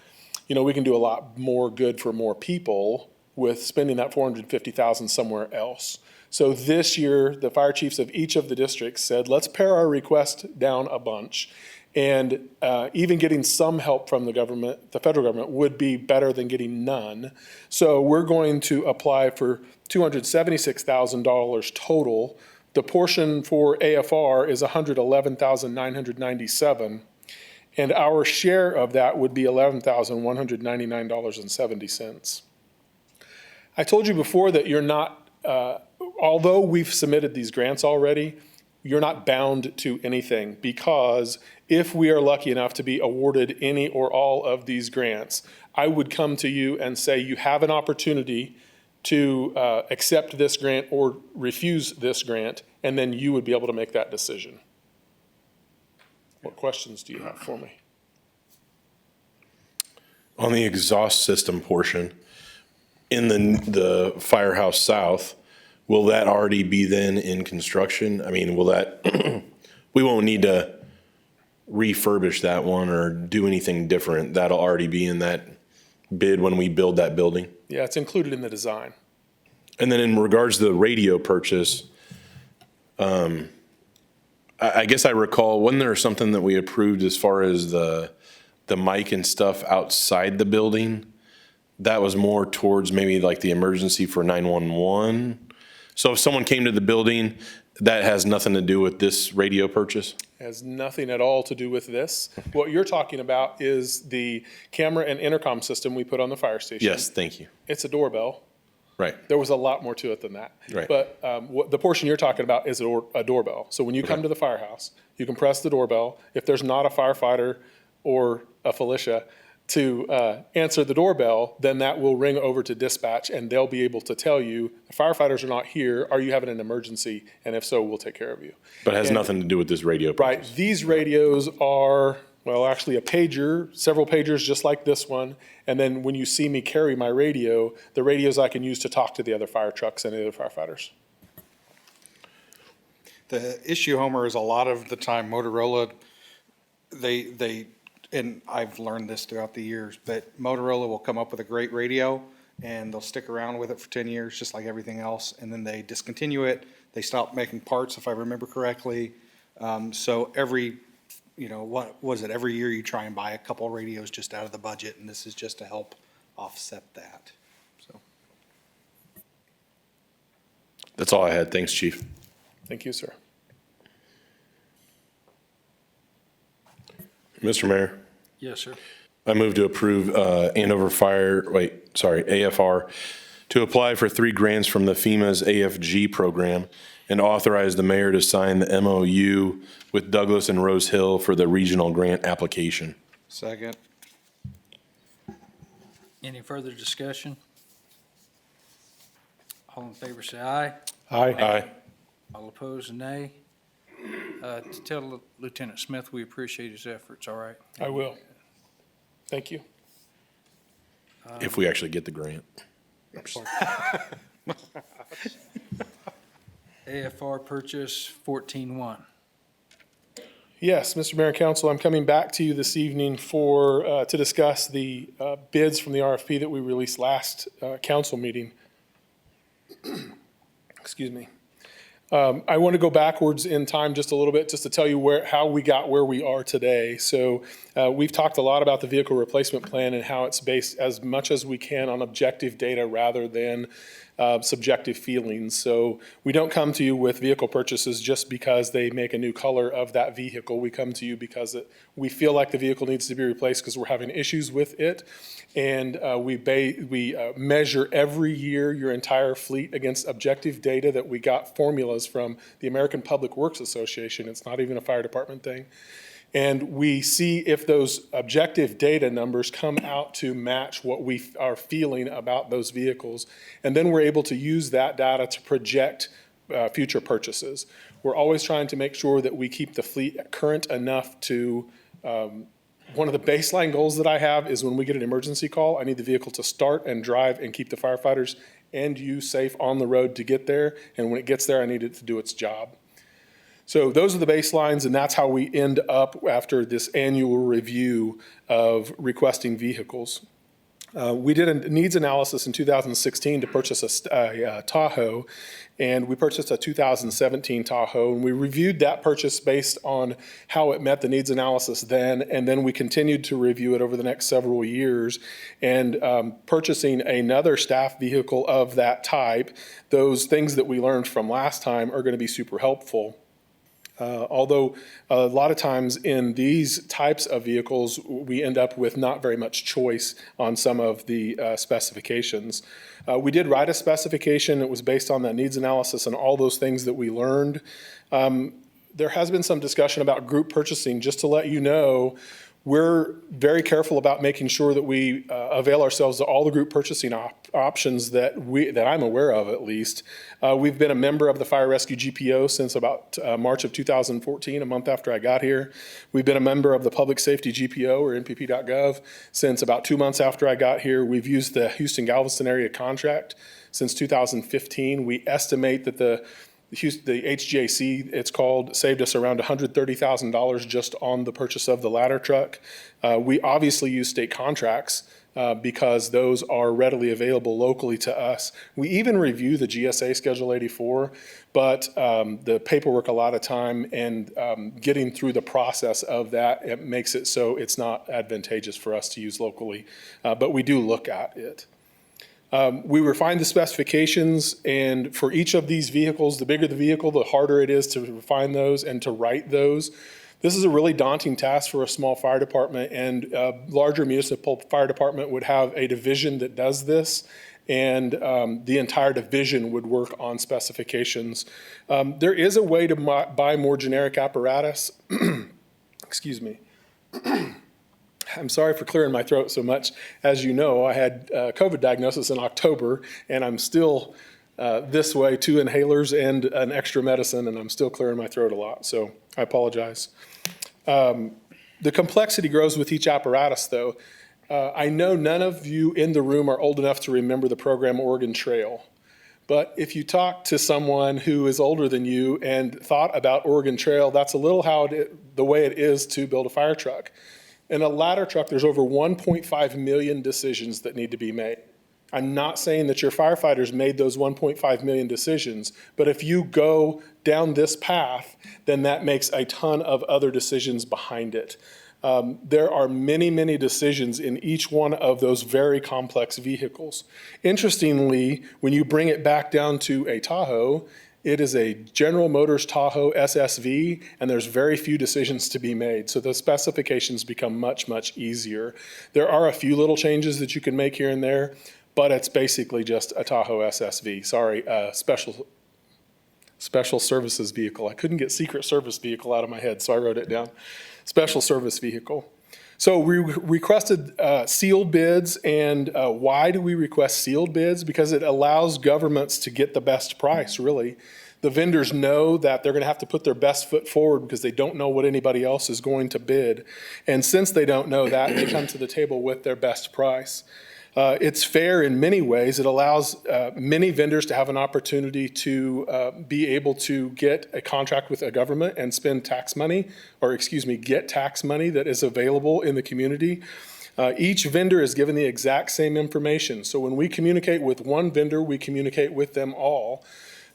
you know, we can do a lot more good for more people with spending that $450,000 somewhere else. So this year, the fire chiefs of each of the districts said, let's pare our request down a bunch. And even getting some help from the government, the federal government, would be better than getting none. So we're going to apply for $276,000 total. The portion for AFR is $111,997, and our share of that would be $11,199.70. I told you before that you're not, although we've submitted these grants already, you're not bound to anything, because if we are lucky enough to be awarded any or all of these grants, I would come to you and say, you have an opportunity to accept this grant or refuse this grant, and then you would be able to make that decision. What questions do you have for me? On the exhaust system portion, in the Firehouse South, will that already be then in construction? I mean, will that, we won't need to refurbish that one or do anything different. That'll already be in that bid when we build that building? Yeah, it's included in the design. And then in regards to the radio purchase, I guess I recall, wasn't there something that we approved as far as the mic and stuff outside the building? That was more towards maybe like the emergency for 911. So if someone came to the building, that has nothing to do with this radio purchase? Has nothing at all to do with this. What you're talking about is the camera and intercom system we put on the fire station. Yes, thank you. It's a doorbell. Right. There was a lot more to it than that. Right. But the portion you're talking about is a doorbell. So when you come to the firehouse, you can press the doorbell. If there's not a firefighter or a Felicia to answer the doorbell, then that will ring over to dispatch, and they'll be able to tell you, the firefighters are not here, are you having an emergency? And if so, we'll take care of you. But it has nothing to do with this radio purchase? Right, these radios are, well, actually a pager, several pagers just like this one. And then when you see me carry my radio, the radios I can use to talk to the other fire trucks and the other firefighters. The issue, Homer, is a lot of the time Motorola, they and I've learned this throughout the years, but Motorola will come up with a great radio and they'll stick around with it for 10 years, just like everything else. And then they discontinue it. They stop making parts, if I remember correctly. So every, what was it? Every year you try and buy a couple of radios just out of the budget, and this is just to help offset that. So. That's all I had. Thanks, Chief. Thank you, sir. Mr. Mayor, Yes, sir. I move to approve AFR to apply for 3 grants from the FEMA's AFG program and authorize the mayor to sign the MOU with Douglas and Rose Hill for the regional grant application. Second. Any further discussion? All in favor, say aye. Aye. All opposed, nay. To tell Lieutenant Smith we appreciate his efforts, all right? I will. Thank you. If we actually get the grant. AFR purchase 14-1. Yes, Mr. Mayor and Council, I'm coming back to you this evening to discuss the bids from the RFP that we released last council meeting. Excuse me. I want to go backwards in time just a little bit, just to tell you how we got where we are today. So we've talked a lot about the vehicle replacement plan and how it's based as much as we can on objective data rather than subjective feelings. So we don't come to you with vehicle purchases just because they make a new color of that vehicle. We come to you because we feel like the vehicle needs to be replaced because we're having issues with it. And we measure every year your entire fleet against objective data that we got formulas from the American Public Works Association. It's not even a fire department thing. And we see if those objective data numbers come out to match what we are feeling about those vehicles. And then we're able to use that data to project future purchases. We're always trying to make sure that we keep the fleet current enough to, one of the baseline goals that I have is when we get an emergency call, I need the vehicle to start and drive and keep the firefighters and you safe on the road to get there. And when it gets there, I need it to do its job. So those are the baselines, and that's how we end up after this annual review of requesting vehicles. We did a needs analysis in 2016 to purchase a Tahoe, and we purchased a 2017 Tahoe, and we reviewed that purchase based on how it met the needs analysis then, and then we continued to review it over the next several years, and purchasing another staff vehicle of that type. Those things that we learned from last time are going to be super helpful. Although a lot of times in these types of vehicles, we end up with not very much choice on some of the specifications. We did write a specification. It was based on that needs analysis and all those things that we learned. There has been some discussion about group purchasing. Just to let you know, we're very careful about making sure that we avail ourselves of all the group purchasing options that I'm aware of, at least. We've been a member of the Fire Rescue GPO since about March of 2014, a month after I got here. We've been a member of the Public Safety GPO, or NPP.gov, since about 2 months after I got here. We've used the Houston-Galveston area contract since 2015. We estimate that the HGAC, it's called, saved us around $130,000 just on the purchase of the ladder truck. We obviously use state contracts because those are readily available locally to us. We even review the GSA Schedule 84, but the paperwork a lot of time and getting through the process of that, it makes it so it's not advantageous for us to use locally, but we do look at it. We refined the specifications, and for each of these vehicles, the bigger the vehicle, the harder it is to refine those and to write those. This is a really daunting task for a small fire department, and a larger municipal fire department would have a division that does this, and the entire division would work on specifications. There is a way to buy more generic apparatus. Excuse me. I'm sorry for clearing my throat so much. As you know, I had a COVID diagnosis in October, and I'm still this way, 2 inhalers and an extra medicine, and I'm still clearing my throat a lot, so I apologize. The complexity grows with each apparatus, though. I know none of you in the room are old enough to remember the program Oregon Trail. But if you talk to someone who is older than you and thought about Oregon Trail, that's a little the way it is to build a fire truck. In a ladder truck, there's over 1.5 million decisions that need to be made. I'm not saying that your firefighters made those 1.5 million decisions, but if you go down this path, then that makes a ton of other decisions behind it. There are many, many decisions in each one of those very complex vehicles. Interestingly, when you bring it back down to a Tahoe, it is a General Motors Tahoe SSV, and there's very few decisions to be made. So the specifications become much, much easier. There are a few little changes that you can make here and there, but it's basically just a Tahoe SSV. Sorry, special services vehicle. I couldn't get secret service vehicle out of my head, so I wrote it down. Special service vehicle. So we requested sealed bids, and why do we request sealed bids? Because it allows governments to get the best price, really. The vendors know that they're going to have to put their best foot forward because they don't know what anybody else is going to bid. And since they don't know that, they come to the table with their best price. It's fair in many ways. It allows many vendors to have an opportunity to be able to get a contract with a government and spend tax money, or get tax money that is available in the community. Each vendor is given the exact same information. So when we communicate with one vendor, we communicate with them all.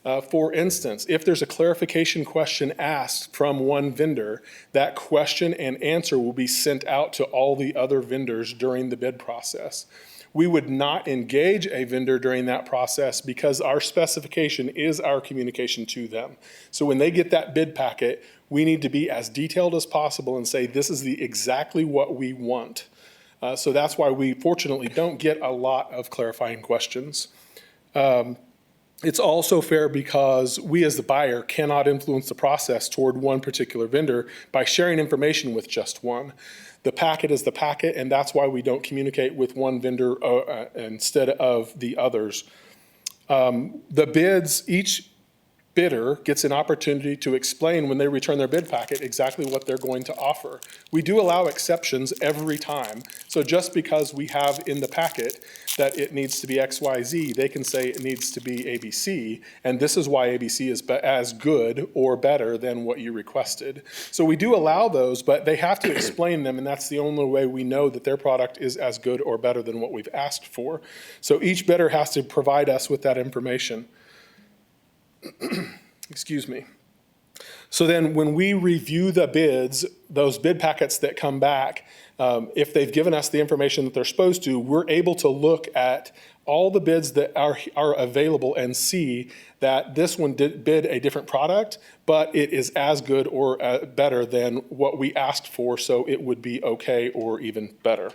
For instance, if there's a clarification question asked from one vendor, that question and answer will be sent out to all the other vendors during the bid process. We would not engage a vendor during that process because our specification is our communication to them. So when they get that bid packet, we need to be as detailed as possible and say, this is exactly what we want. So that's why we fortunately don't get a lot of clarifying questions. It's also fair because we as the buyer cannot influence the process toward one particular vendor by sharing information with just one. The packet is the packet, and that's why we don't communicate with one vendor instead of the others. The bids, each bidder gets an opportunity to explain when they return their bid packet exactly what they're going to offer. We do allow exceptions every time. So just because we have in the packet that it needs to be XYZ, they can say it needs to be ABC, and this is why ABC is as good or better than what you requested. So we do allow those, but they have to explain them, and that's the only way we know that their product is as good or better than what we've asked for. So each bidder has to provide us with that information. Excuse me. So then when we review the bids, those bid packets that come back, if they've given us the information that they're supposed to, we're able to look at all the bids that are available and see that this one did bid a different product, but it is as good or better than what we asked for, so it would be okay or even better.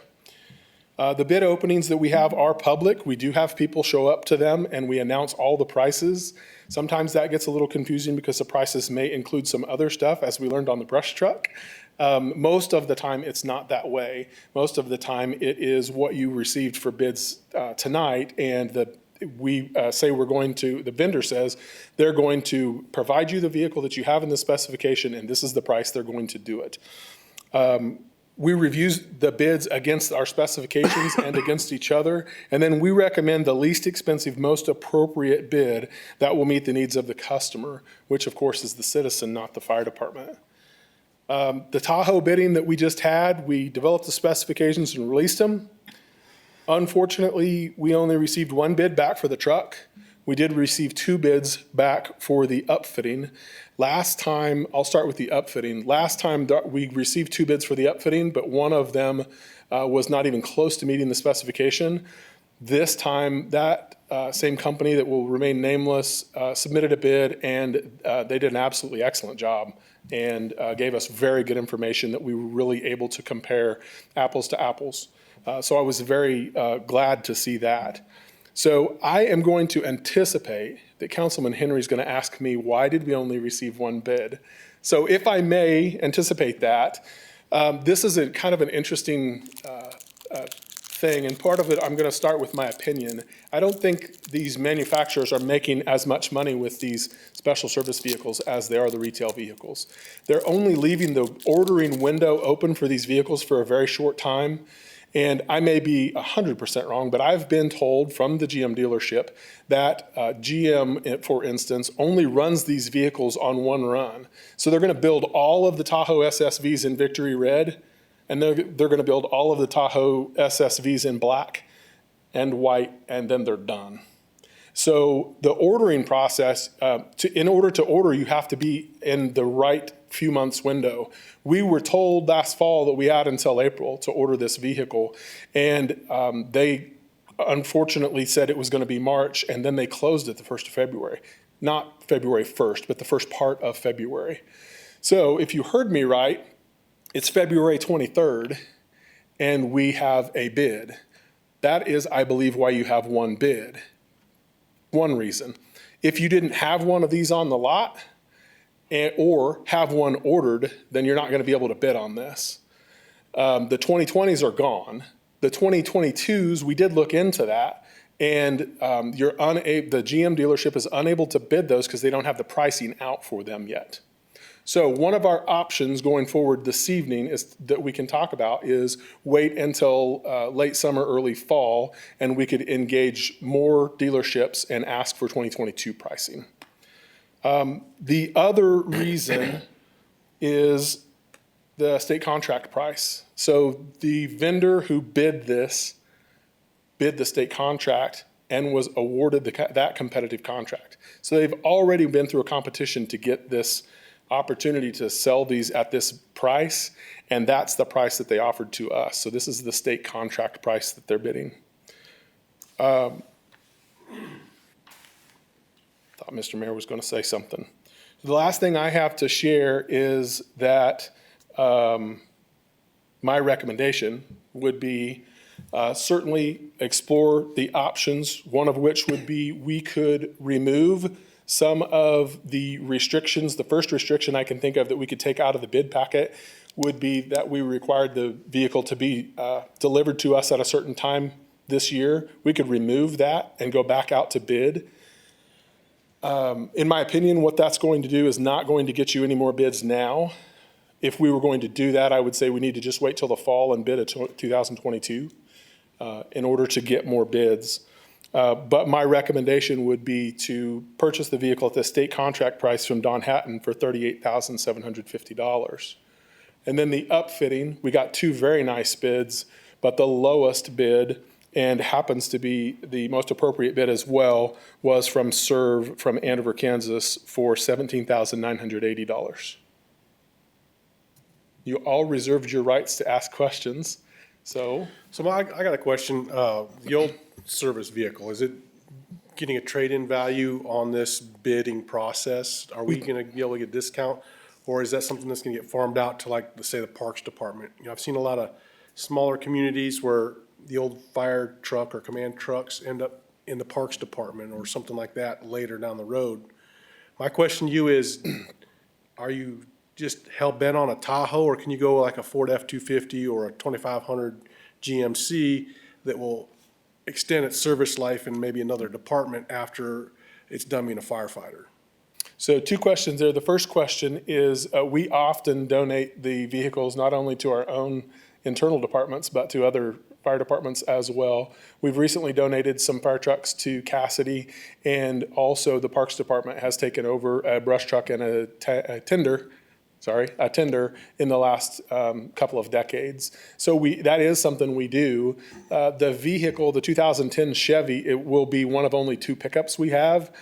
The bid openings that we have are public. We do have people show up to them and we announce all the prices. Sometimes that gets a little confusing because the prices may include some other stuff, as we learned on the brush truck. Most of the time it's not that way. Most of the time it is what you received for bids tonight, and we say we're going to, the vendor says they're going to provide you the vehicle that you have in the specification and this is the price they're going to do it. We review the bids against our specifications and against each other, and then we recommend the least expensive, most appropriate bid that will meet the needs of the customer, which of course is the citizen, not the fire department. The Tahoe bidding that we just had, we developed the specifications and released them. Unfortunately, we only received one bid back for the truck. We did receive 2 bids back for the upfitting. Last time, I'll start with the upfitting. Last time we received 2 bids for the upfitting, but one of them was not even close to meeting the specification. This time, that same company that will remain nameless submitted a bid, and they did an absolutely excellent job and gave us very good information that we were really able to compare apples to apples. So I was very glad to see that. So I am going to anticipate that Councilman Henry is going to ask me, why did we only receive 1 bid? So if I may anticipate that, this is a kind of an interesting thing, and part of it, I'm going to start with my opinion. I don't think these manufacturers are making as much money with these special service vehicles as they are the retail vehicles. They're only leaving the ordering window open for these vehicles for a very short time. And I may be 100% wrong, but I've been told from the GM dealership that GM, for instance, only runs these vehicles on one run. So they're going to build all of the Tahoe SSVs in Victory Red, and they're going to build all of the Tahoe SSVs in black and white, and then they're done. So the ordering process, in order to order, you have to be in the right few months window. We were told last fall that we had until April to order this vehicle, and they unfortunately said it was going to be March, and then they closed it the 1st of February. Not February 1st, but the first part of February. So if you heard me right, it's February 23rd, and we have a bid. That is, I believe, why you have 1 bid. One reason. If you didn't have one of these on the lot, or have one ordered, then you're not going to be able to bid on this. The 2020s are gone. The 2022s, we did look into that, and the GM dealership is unable to bid those because they don't have the pricing out for them yet. So one of our options going forward this evening is that we can talk about is wait until late summer, early fall, and we could engage more dealerships and ask for 2022 pricing. The other reason is the state contract price. So the vendor who bid the state contract and was awarded that competitive contract. So they've already been through a competition to get this opportunity to sell these at this price, and that's the price that they offered to us. So this is the state contract price that they're bidding. Thought Mr. Mayor was going to say something. The last thing I have to share is that my recommendation would be certainly explore the options, one of which would be we could remove some of the restrictions. The first restriction I can think of that we could take out of the bid packet would be that we required the vehicle to be delivered to us at a certain time this year. We could remove that and go back out to bid. In my opinion, what that's going to do is not going to get you any more bids now. If we were going to do that, I would say we need to just wait till the fall and bid a 2022 in order to get more bids. But my recommendation would be to purchase the vehicle at the state contract price from Don Hatton for $38,750. And then the upfitting, we got two very nice bids, but the lowest bid, and happens to be the most appropriate bid as well, was from Serve from Andover, Kansas for $17,980. You all reserved your rights to ask questions, so. So I got a question. The old service vehicle, is it getting a trade-in value on this bidding process? Are we going to be able to get a discount? Or is that something that's going to get farmed out to, like, let's say, the Parks Department? You know, I've seen a lot of smaller communities where the old fire truck or command trucks end up in the Parks Department or something like that later down the road. My question to you is, are you just hell-bent on a Tahoe, or can you go like a Ford F-250 or a 2500 GMC that will extend its service life in maybe another department after it's done being a firefighter? So two questions there. The first question is, we often donate the vehicles not only to our own internal departments, but to other fire departments as well. We've recently donated some fire trucks to Cassidy, and also the Parks Department has taken over a brush truck and a tender in the last couple of decades. So that is something we do. The vehicle, the 2010 Chevy, it will be one of only two pickups we have.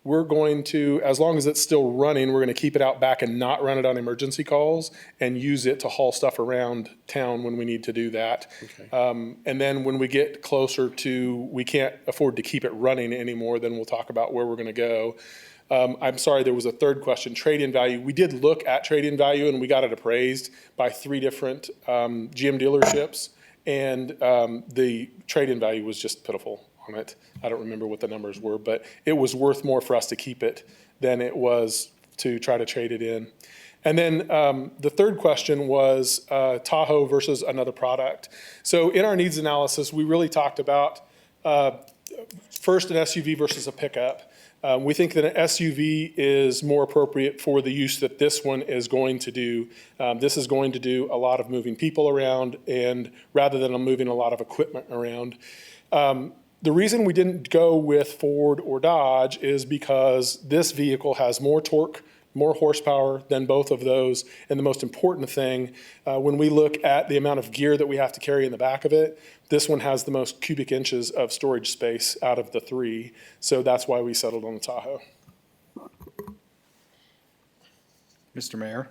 We're going to, as long as it's still running, we're going to keep it out back and not run it on emergency calls and use it to haul stuff around town when we need to do that. Okay. And then when we get closer to, we can't afford to keep it running anymore, then we'll talk about where we're going to go. I'm sorry, there was a third question, trade-in value. We did look at trade-in value, and we got it appraised by 3 different GM dealerships, and the trade-in value was just pitiful on it. I don't remember what the numbers were, but it was worth more for us to keep it than it was to try to trade it in. And then the third question was Tahoe versus another product. So in our needs analysis, we really talked about first an SUV versus a pickup. We think that an SUV is more appropriate for the use that this one is going to do. This is going to do a lot of moving people around, and rather than moving a lot of equipment around. The reason we didn't go with Ford or Dodge is because this vehicle has more torque, more horsepower than both of those. And the most important thing, when we look at the amount of gear that we have to carry in the back of it, this one has the most cubic inches of storage space out of the 3. So that's why we settled on the Tahoe. Mr. Mayor,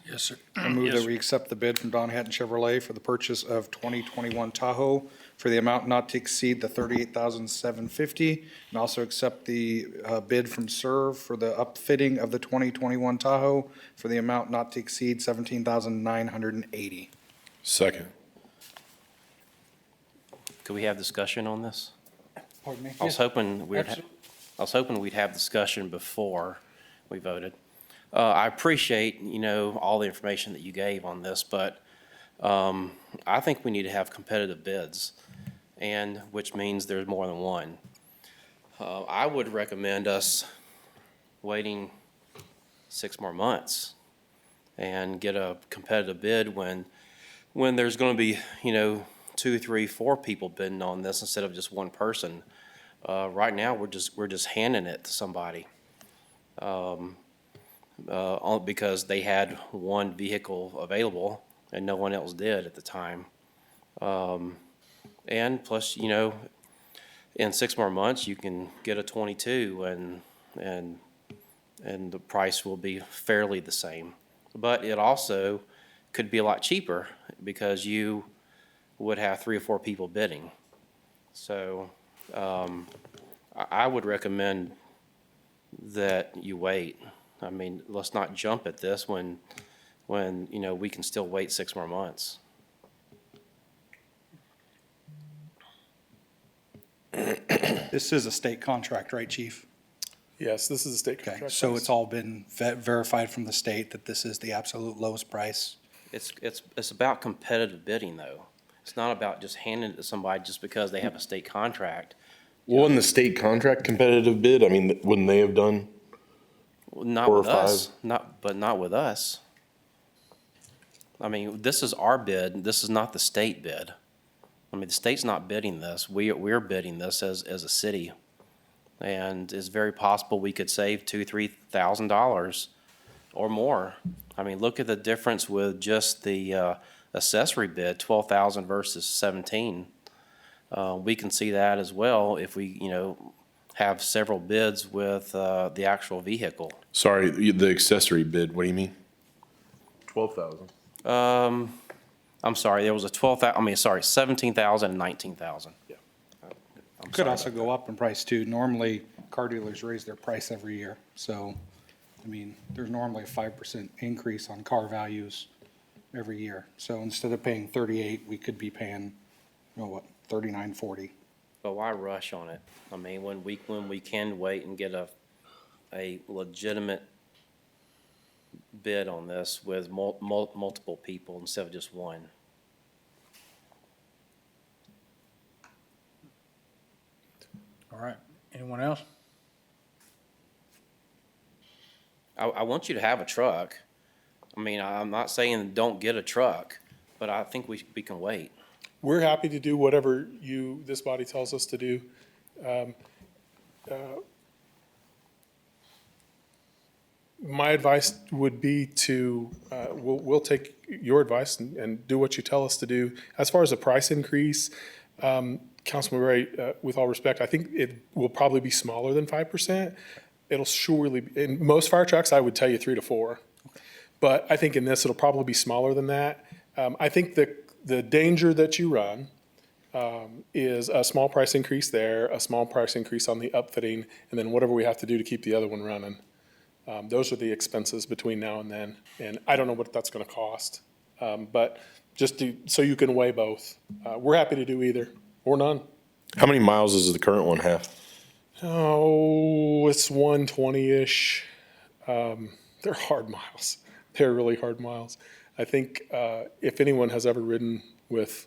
Yes, sir. I move Yes, that sir. we accept the bid from Don Hatton Chevrolet for the purchase of 2021 Tahoe for the amount not to exceed the $38,750, and also accept the bid from Serve for the upfitting of the 2021 Tahoe for the amount not to exceed $17,980. Second. Could we have discussion on this? Pardon me? I was hoping we'd have discussion before we voted. I appreciate, all the information that you gave on this, but I think we need to have competitive bids, and which means there's more than one. I would recommend us waiting 6 more months and get a competitive bid when there's going to be, 2, 3, 4 people bidding on this instead of just one person. Right now, we're just handing it to somebody. Because they had one vehicle available and no one else did at the time. And plus, in 6 more months, you can get a 22 and and the price will be fairly the same. But it also could be a lot cheaper because you would have 3 or 4 people bidding. So I would recommend that you wait. I mean, let's not jump at this when we can still wait 6 more months. This is a state contract, right, Chief? Yes, this is a state Okay, contract. so it's all been verified from the state that this is the absolute lowest price? It's about competitive bidding, though. It's not about just handing it to somebody just because they have a state contract. Well, in the state contract competitive bid, I mean, wouldn't they have done? Not 4 or with us, not with us. I mean, this is our bid, this is not the state bid. I mean, the state's not bidding this, we're bidding this as a city. And it's very possible we could save $2,000-3,000 or more. I mean, look at the difference with just the accessory bid, 12,000 versus 17. We can see that as well if we, have several bids with the actual vehicle. Sorry, the accessory bid, what do you mean? 12,000. I'm sorry, there was a 17,000 and 19,000. Yeah. Could also go up in price too. Normally, car dealers raise their price every year. So, I mean, there's normally a 5% increase on car values every year. So instead of paying 38, we could be paying, 39, 40. But why rush on it? I mean, when we can wait and get a legitimate bid on this with multiple people instead of just one. All right. Anyone else? I want you to have a truck. I mean, I'm not saying don't get a truck, but I think we can wait. We're happy to do whatever this body tells us to do. My advice would be to, we'll take your advice and do what you tell us to do. As far as a price increase, Councilman Ray, with all respect, I think it will probably be smaller than 5%. It'll surely, in most fire trucks, I would tell you 3 to 4. But I think in this, it'll probably be smaller than that. I think the danger that you run is a small price increase there, a small price increase on the upfitting, and then whatever we have to do to keep the other one running. Those are the expenses between now and then, and I don't know what that's gonna cost. But just so you can weigh both. We're happy to do either, or none. How many miles does the current one have? Oh, it's 120-ish. They're hard miles. They're really hard miles. I think if anyone has ever ridden with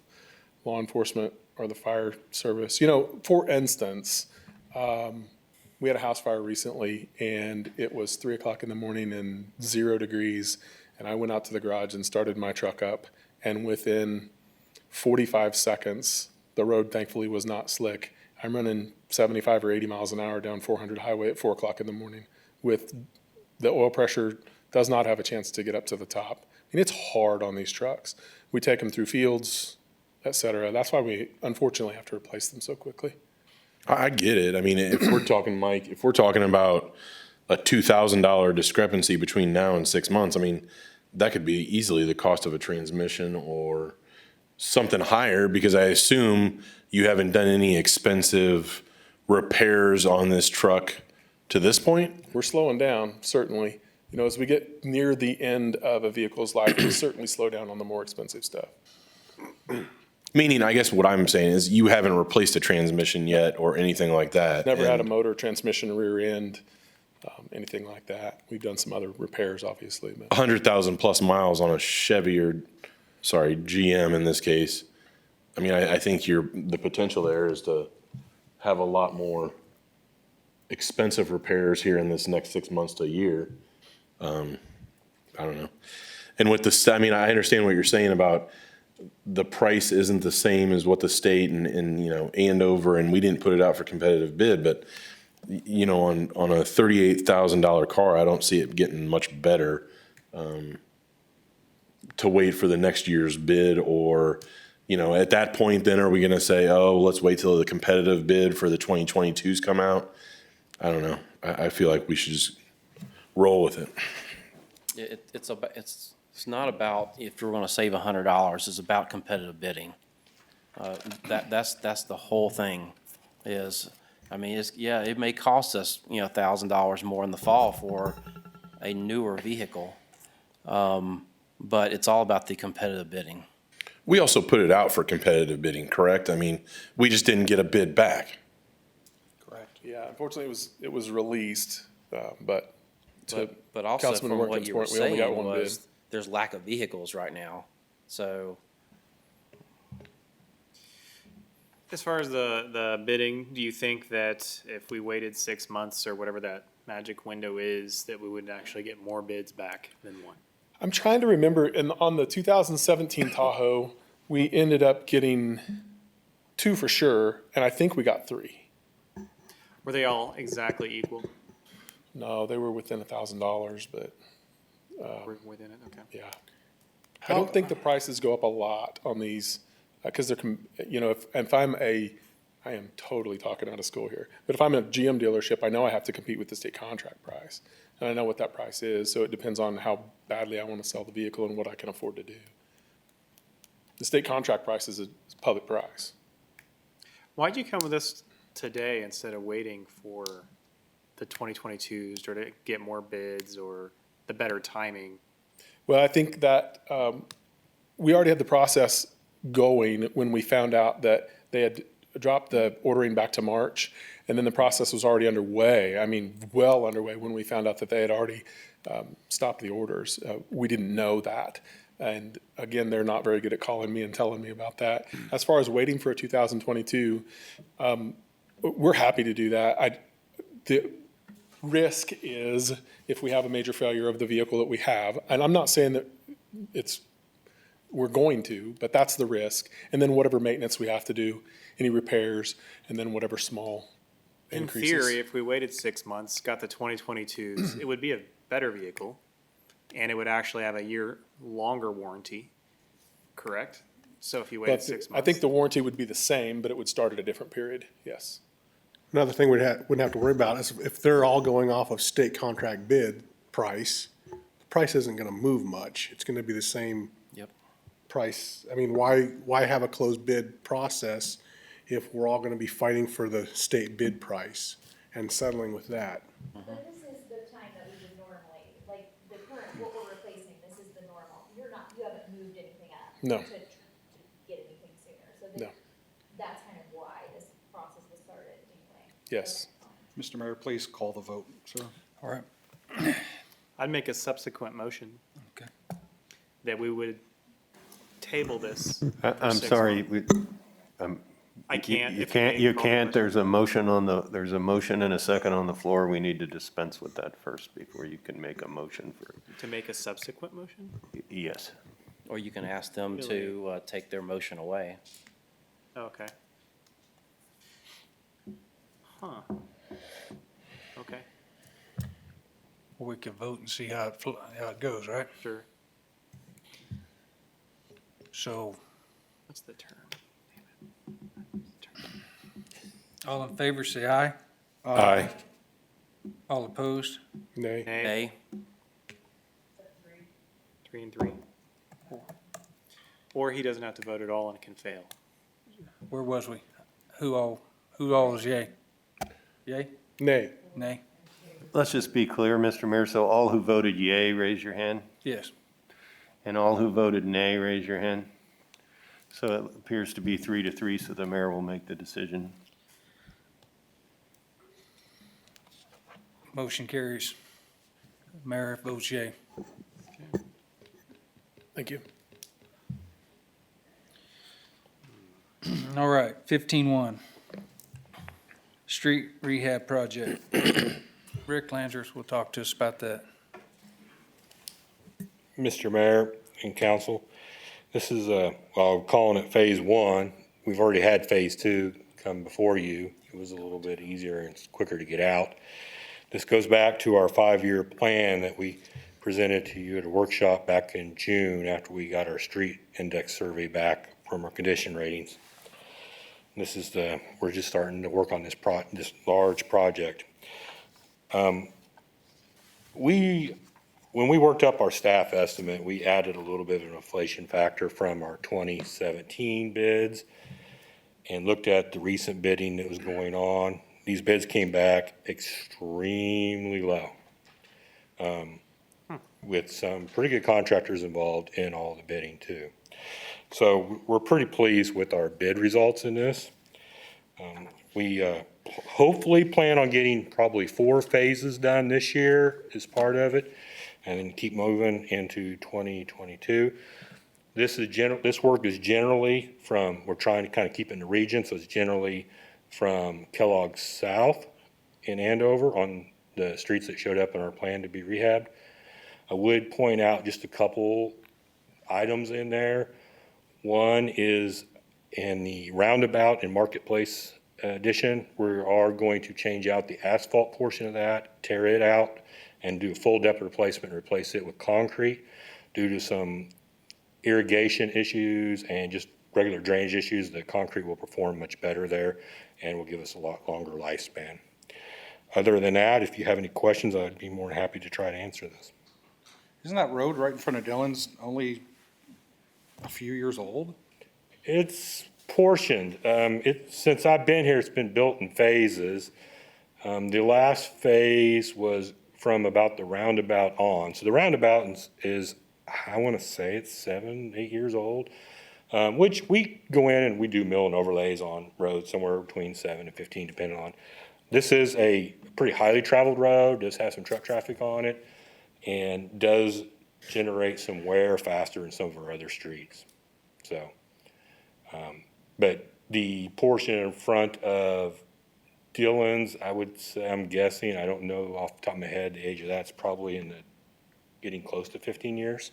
law enforcement or the fire service, for instance, we had a house fire recently, and it was 3 o'clock in the morning and 0 degrees, and I went out to the garage and started my truck up, and within 45 seconds, the road thankfully was not slick. I'm running 75 or 80 miles an hour down 400 highway at 4 o'clock in the morning with the oil pressure does not have a chance to get up to the top. I mean, it's hard on these trucks. We take them through fields, et cetera. That's why we unfortunately have to replace them so quickly. I get it. I mean, if we're talking, Mike, if we're talking about a $2,000 discrepancy between now and 6 months, I mean, that could be easily the cost of a transmission or something higher, because I assume you haven't done any expensive repairs on this truck to this point? We're slowing down, certainly. As we get near the end of a vehicle's life, we certainly slow down on the more expensive stuff. Meaning, I guess what I'm saying is you haven't replaced a transmission yet or anything like that. Never had a and- motor, transmission, rear end, anything like that. We've done some other repairs, obviously, but 100,000 plus miles on a Chevy or, GM in this case. I mean, I think the potential there is to have a lot more expensive repairs here in this next 6 months to a year. I don't know. And with the, I mean, I understand what you're saying about the price isn't the same as what the state and Andover, and we didn't put it out for competitive bid, but on a $38,000 car, I don't see it getting much better to wait for the next year's bid, or at that point, then are we going to say, oh, let's wait till the competitive bid for the 2022s come out? I don't know. I feel like we should just roll with it. It's not about if you're gonna save $100, it's about competitive bidding. That's the whole thing is, I mean, it may cost us, $1,000 more in the fall for a newer vehicle. But it's all about the competitive bidding. We also put it out for competitive bidding, correct? I mean, we just didn't get a bid back. Correct. Yeah, unfortunately, it was released, but to But also Councilman from what Workman's you were point, we only got saying one bid. was, there's lack of vehicles right now, so. As far as the bidding, do you think that if we waited 6 months or whatever that magic window is, that we would actually get more bids back than one? I'm trying to remember, on the 2017 Tahoe, we ended up getting 2 for sure, and I think we got 3. Were they all exactly equal? No, they were within $1,000, but Were within it, okay. yeah. I don't think the prices go up a lot on these, because I am totally talking out of school here, but if I'm a GM dealership, I know I have to compete with the state contract price. And I know what that price is, so it depends on how badly I want to sell the vehicle and what I can afford to do. The state contract price is a public price. Why'd you come with this today instead of waiting for the 2022s or to get more bids or the better timing? Well, I think that we already had the process going when we found out that they had dropped the ordering back to March, and then the process was already underway. I mean, well underway when we found out that they had already stopped the orders. We didn't know that. And again, they're not very good at calling me and telling me about that. As far as waiting for a 2022, we're happy to do that. The risk is if we have a major failure of the vehicle that we have, and I'm not saying that we're going to, but that's the risk. And then whatever maintenance we have to do, any repairs, and then whatever small increases. In theory, if we waited 6 months, got the 2022s, it would be a better vehicle, and it would actually have a year longer warranty, correct? So if you waited But 6 months. I think the warranty would be the same, but it would start at a different period, yes. Another thing wouldn't have to worry about is if they're all going off of state contract bid price, the price isn't gonna move much. It's gonna be the same Yep. price. I mean, why have a closed bid process if we're all gonna be fighting for the state bid price and settling with that? But this is the time that we would normally, like, the current, what we're replacing, this is the normal. You haven't moved anything up. No. To get anything sooner, so No. that's kind of why this process was started anyway. Yes. Mr. Mayor, please call the vote, sir. All right. I'd make a subsequent motion Okay. that we would table this. I'm 6 sorry, months. we, I can't. you if can't, we you call the can't, question. there's a motion and a second on the floor. We need to dispense with that first before you can make a motion for, To make a subsequent motion? yes. Or you can ask them to take their motion away. Okay. Huh. Okay, We could vote and see how it goes, right? sure. So, What's the term? all in favor, say aye. Aye. All opposed? Nay. Nay. A, 3 and 3. Or he doesn't have to vote at all and can fail. Where was we? Who all was yay? Yay? Nay. Nay? Let's just be clear, Mr. Mayor, so all who voted yea, raise your hand, Yes. and all who voted nay, raise your hand. So it appears to be 3-3, so the mayor will make the decision. Motion carries. Mayor votes yay. Thank you. All right, 15-1. Street rehab project. Rick Landers will talk to us about that. Mr. Mayor and council, this is I'm calling it phase 1. We've already had phase 2 come before you. It was a little bit easier and quicker to get out. This goes back to our 5-year plan that we presented to you at a workshop back in June after we got our street index survey back from our condition ratings. This is we're just starting to work on this large project. When we worked up our staff estimate, we added a little bit of an inflation factor from our 2017 bids and looked at the recent bidding that was going on. These bids came back extremely low, with some pretty good contractors involved in all the bidding too. So we're pretty pleased with our bid results in this. We hopefully plan on getting probably 4 phases done this year as part of it, and then keep moving into 2022. This work is generally from, we're trying to kind of keep it in the region, so it's generally from Kellogg South in Andover on the streets that showed up in our plan to be rehabbed. I would point out just a couple items in there. One is in the roundabout and marketplace addition, we are going to change out the asphalt portion of that, tear it out, and do a full depth replacement, and replace it with concrete due to some irrigation issues and just regular drainage issues. The concrete will perform much better there and will give us a lot longer lifespan. Other than that, if you have any questions, I'd be more than happy to try to answer this. Isn't that road right in front of Dillon's only a few years old? It's portioned. Since I've been here, it's been built in phases. The last phase was from about the roundabout on. So the roundabout is, I want to say it's 7, 8 years old, which we go in and we do mill and overlays on roads somewhere between 7 and 15, depending on. This is a pretty highly traveled road, does have some truck traffic on it, and does generate some wear faster than some of our other streets. So, but the portion in front of Dillon's, I would say, I'm guessing, I don't know off the top of my head, the age of that's probably in the getting close to 15 years,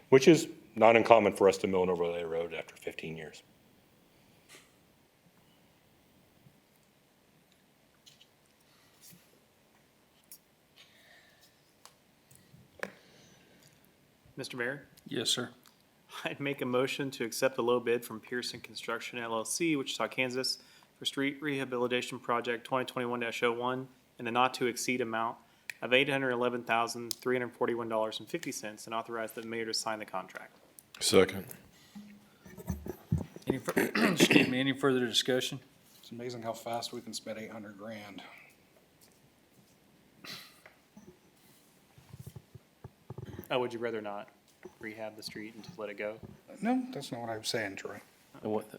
which is not uncommon for us to mill and overlay a road after 15 years. Mr. Mayor, Yes, sir. I'd make a motion to accept the low bid from Pearson Construction LLC, Wichita, Kansas, for street rehabilitation project 2021-01 in the not-to-exceed amount of $811,341.50 and authorize the mayor to sign the contract. Second. Excuse me, any further discussion? It's amazing how fast we can spend 800 grand. Oh, would you rather not rehab the street and just let it go? No, that's not what I'm saying, Troy.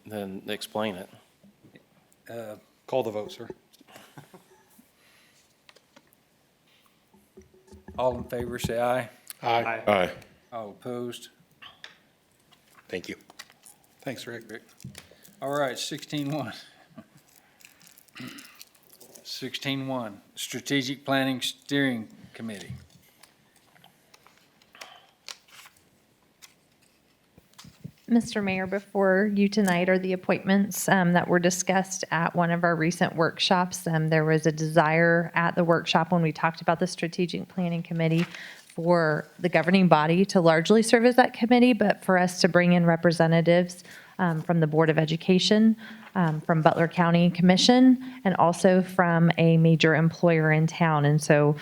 Then explain it. Call the vote, sir. All in favor, say aye. Aye. Aye. All opposed? Thank you. Thanks, Rick. All right, 16-1. 16-1, Strategic Planning Steering Committee. Mr. Mayor, before you tonight are the appointments that were discussed at one of our recent workshops. There was a desire at the workshop when we talked about the Strategic Planning Committee for the governing body to largely serve as that committee, but for us to bring in representatives from the Board of Education, from Butler County Commission, and also from a major employer in town. And so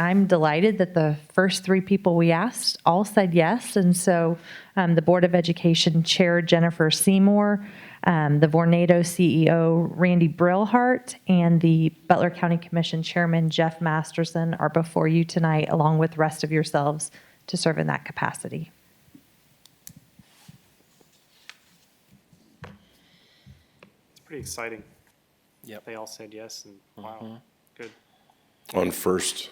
I'm delighted that the first 3 people we asked all said yes. And so the Board of Education Chair Jennifer Seymour, the Vornado CEO Randy Brillhart, and the Butler County Commission Chairman Jeff Masterson are before you tonight, along with the rest of yourselves, to serve in that capacity. It's pretty exciting. Yep. They all said yes, and wow, good. On first,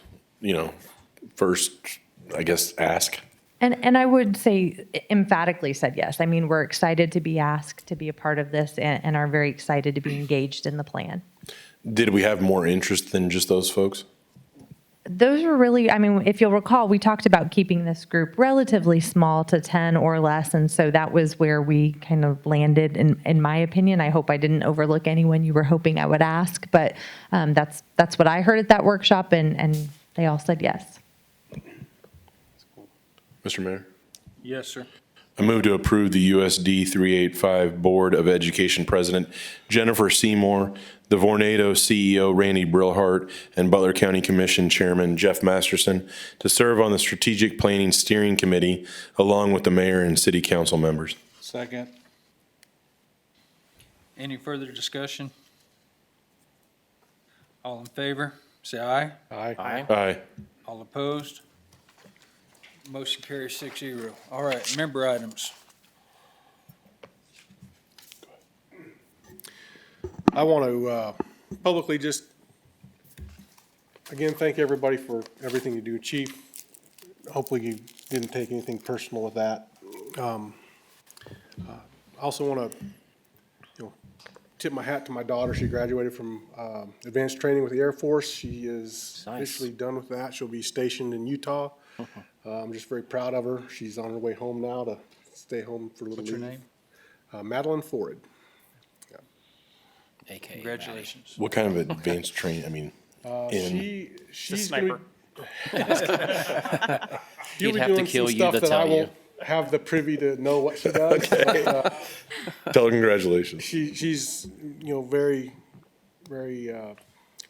I guess, ask. And I would say emphatically said yes. I mean, we're excited to be asked to be a part of this and are very excited to be engaged in the plan. Did we have more interest than just those folks? Those were really, I mean, if you'll recall, we talked about keeping this group relatively small to 10 or less. And so that was where we kind of landed, in my opinion. I hope I didn't overlook anyone you were hoping I would ask, but that's what I heard at that workshop, and they all said yes. Mr. Mayor? Yes, sir. I move to approve the USD 385 Board of Education President Jennifer Seymour, the Vornado CEO Randy Brillhart, and Butler County Commission Chairman Jeff Masterson to serve on the Strategic Planning Steering Committee along with the mayor and city council members. Second. Any further discussion? All in favor, say aye. Aye. Aye. All opposed? Motion carries 6-0. All right, member items. I want to publicly just, again, thank everybody for everything you do. Chief, hopefully you didn't take anything personal with that. I also want to, tip my hat to my daughter. She graduated from advanced training with the Air Force. She is officially done with that. She'll be stationed in Utah. I'm just very proud of her. She's on her way home now to stay home for a little What's her leave. name? Madeline Ford. AKA Congratulations. What kind of advanced training, I mean, She's sniper. You'll He'd be have to doing kill some you stuff to that I tell you. won't have the privy to know what she does. But, tell her congratulations. she's, very, very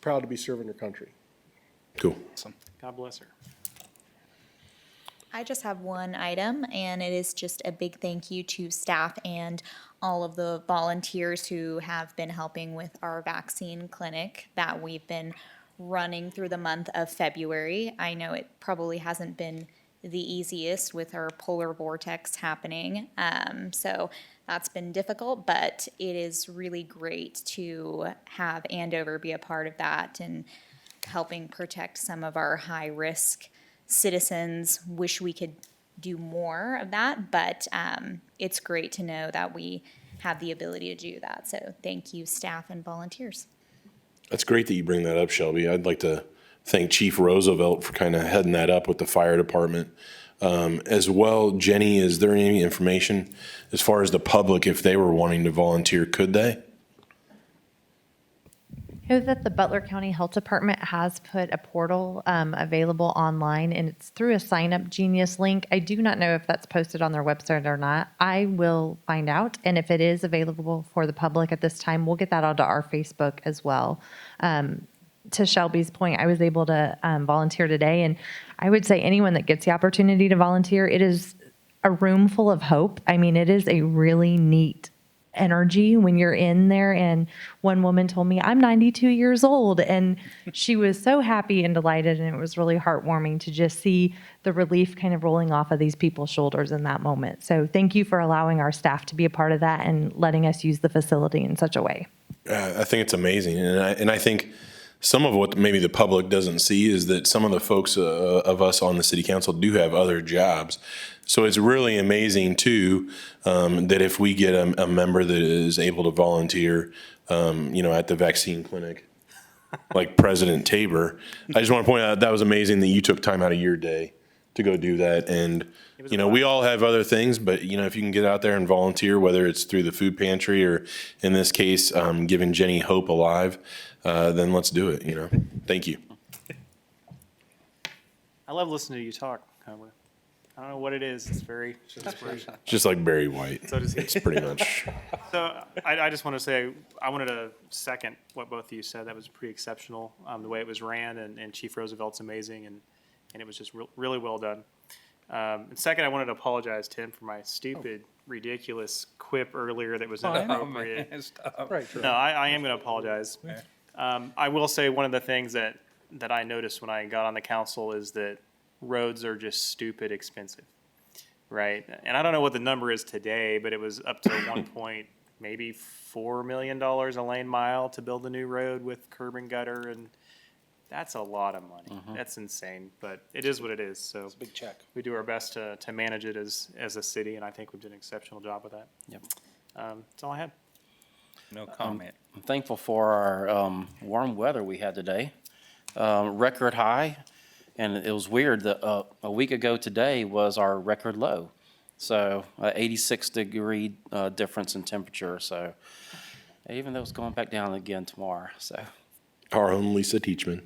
proud to be serving her country. Cool. God bless her. I just have one item, and it is just a big thank you to staff and all of the volunteers who have been helping with our vaccine clinic that we've been running through the month of February. I know it probably hasn't been the easiest with our polar vortex happening, so that's been difficult, but it is really great to have Andover be a part of that and helping protect some of our high-risk citizens. Wish we could do more of that, but it's great to know that we have the ability to do that. So thank you, staff and volunteers. That's great that you bring that up, Shelby. I'd like to thank Chief Roosevelt for kind of heading that up with the fire department. As well, Jenny, is there any information as far as the public, if they were wanting to volunteer, could they? I know that the Butler County Health Department has put a portal available online, and it's through a Sign Up Genius link. I do not know if that's posted on their website or not. I will find out, and if it is available for the public at this time, we'll get that onto our Facebook as well. To Shelby's point, I was able to volunteer today, and I would say anyone that gets the opportunity to volunteer, it is a room full of hope. I mean, it is a really neat energy when you're in there. And one woman told me, I'm 92 years old, and she was so happy and delighted, and it was really heartwarming to just see the relief kind of rolling off of these people's shoulders in that moment. So thank you for allowing our staff to be a part of that and letting us use the facility in such a way. I think it's amazing, and I think some of what maybe the public doesn't see is that some of the folks of us on the city council do have other jobs. So it's really amazing too that if we get a member that is able to volunteer, at the vaccine clinic, like President Tabor. I just want to point out that was amazing that you took time out of your day to go do that. And we all have other things, but if you can get out there and volunteer, whether it's through the food pantry or in this case, giving Jenny Hope Alive, then let's do it. Thank you. I love listening to you talk, Homer. I don't know what it is. It's very inspirational. Just like Barry White. So does he. It's pretty much. So I just want to say, I wanted to second what both of you said. That was pretty exceptional, the way it was ran, and Chief Roosevelt's amazing, and it was just really well done. And second, I wanted to apologize, Tim, for my stupid, ridiculous quip earlier that was inappropriate. No, I am going to apologize. I will say one of the things that I noticed when I got on the council is that roads are just stupid expensive, right? And I don't know what the number is today, but it was up to maybe $4 million a lane mile to build a new road with curb and gutter, and that's a lot of money. That's insane, but it is what it is. So it's a big check. We do our best to manage it as a city, and I think we've done an exceptional job with that. Yep. That's all I had. No comment. I'm thankful for our warm weather we had today. Record high, and it was weird that a week ago today was our record low. So 86-degree difference in temperature. So even though it's going back down again tomorrow. So Our own Lisa Teachman.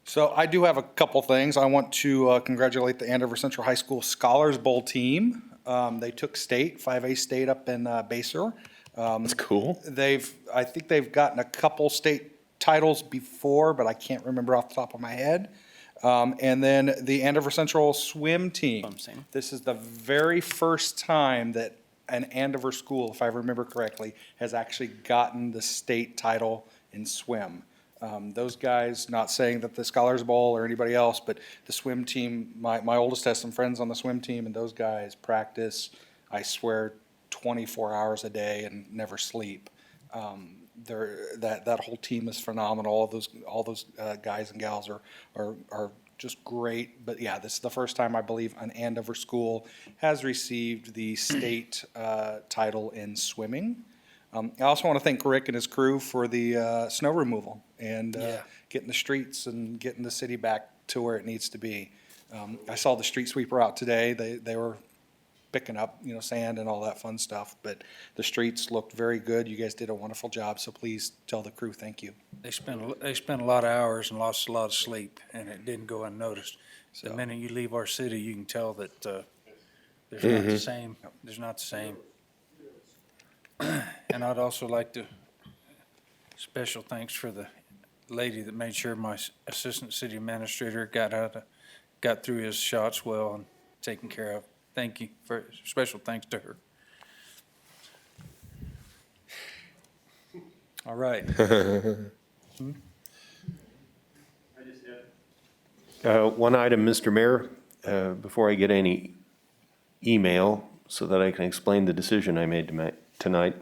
So I do have a couple things. I want to congratulate the Andover Central High School Scholars Bowl team. They took state, 5A state up in Baser. That's cool. I think they've gotten a couple state titles before, but I can't remember off the top of my head. And then the Andover Central swim team. This is the very first time that an Andover school, if I remember correctly, has actually gotten the state title in swim. Those guys, not saying that the Scholars Bowl or anybody else, but the swim team, my oldest has some friends on the swim team, and those guys practice, I swear, 24 hours a day and never sleep. That whole team is phenomenal. All those guys and gals are just great. But yeah, this is the first time I believe an Andover school has received the state title in swimming. I also want to thank Rick and his crew for the snow removal and getting the streets and getting the city back to where it needs to be. I saw the street sweeper out today. They were picking up, sand and all that fun stuff, but the streets looked very good. You guys did a wonderful job, so please tell the crew thank you. They spent a lot of hours and lost a lot of sleep, and it didn't go unnoticed. The minute you leave our city, you can tell that there's not the same. There's not the same. And I'd also like to special thanks for the lady that made sure my assistant city administrator got through his shots well and taken care of. Thank you. Special thanks to her. All right. One item, Mr. Mayor, before I get any email so that I can explain the decision I made tonight.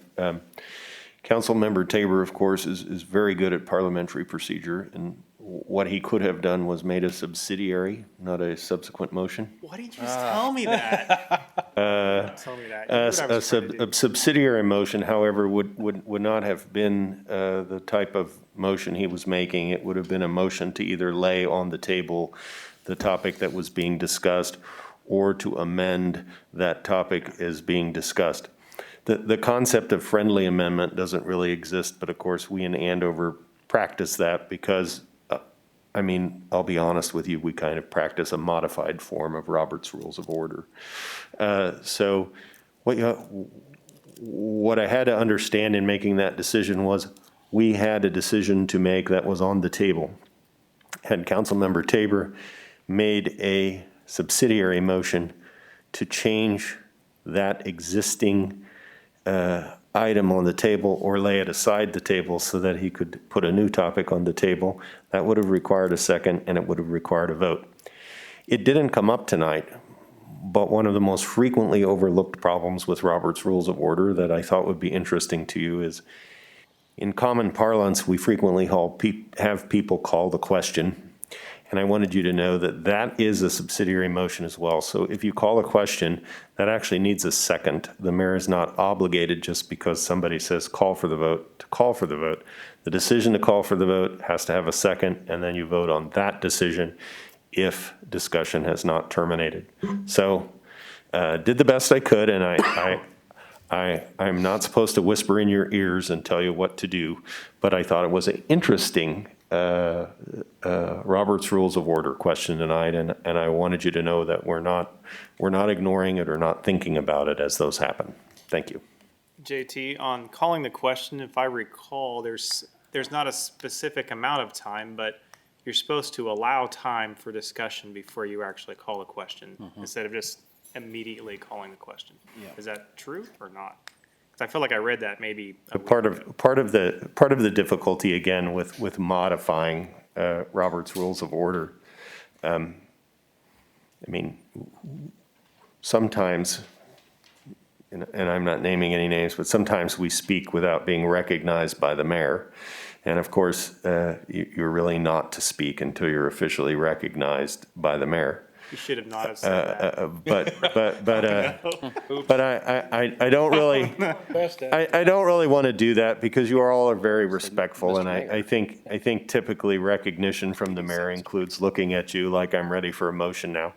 Councilmember Tabor, of course, is very good at parliamentary procedure, and what he could have done was made a subsidiary, not a subsequent motion. Why didn't you just tell me that? Tell me that. You knew what I was trying to do. A subsidiary motion, however, would not have been the type of motion he was making. It would have been a motion to either lay on the table the topic that was being discussed or to amend that topic as being discussed. The concept of friendly amendment doesn't really exist, but of course, we in Andover practice that because, I'll be honest with you, we kind of practice a modified form of Robert's Rules of Order. So what I had to understand in making that decision was we had a decision to make that was on the table. Had Councilmember Tabor made a subsidiary motion to change that existing item on the table or lay it aside the table so that he could put a new topic on the table, that would have required a second and it would have required a vote. It didn't come up tonight, but one of the most frequently overlooked problems with Robert's Rules of Order that I thought would be interesting to you is in common parlance, we frequently have people call the question. And I wanted you to know that that is a subsidiary motion as well. So if you call a question, that actually needs a second. The mayor is not obligated just because somebody says call for the vote to call for the vote. The decision to call for the vote has to have a second, and then you vote on that decision if discussion has not terminated. So did the best I could, and I'm not supposed to whisper in your ears and tell you what to do, but I thought it was an interesting Robert's Rules of Order question tonight, and I wanted you to know that we're not ignoring it or not thinking about it as those happen. Thank you. JT, on calling the question, if I recall, there's not a specific amount of time, but you're supposed to allow time for discussion before you actually call a question, instead of just immediately calling the question. Yeah. Is that true or not? I feel like I read that maybe. Part of the difficulty again with modifying Robert's Rules of Order. Sometimes, and I'm not naming any names, but sometimes we speak without being recognized by the mayor. And of course, you're really not to speak until you're officially recognized by the mayor. You should have not have said that. But I don't really want to do that because you all are very respectful, and I think typically recognition from the mayor includes looking at you like I'm ready for a motion now.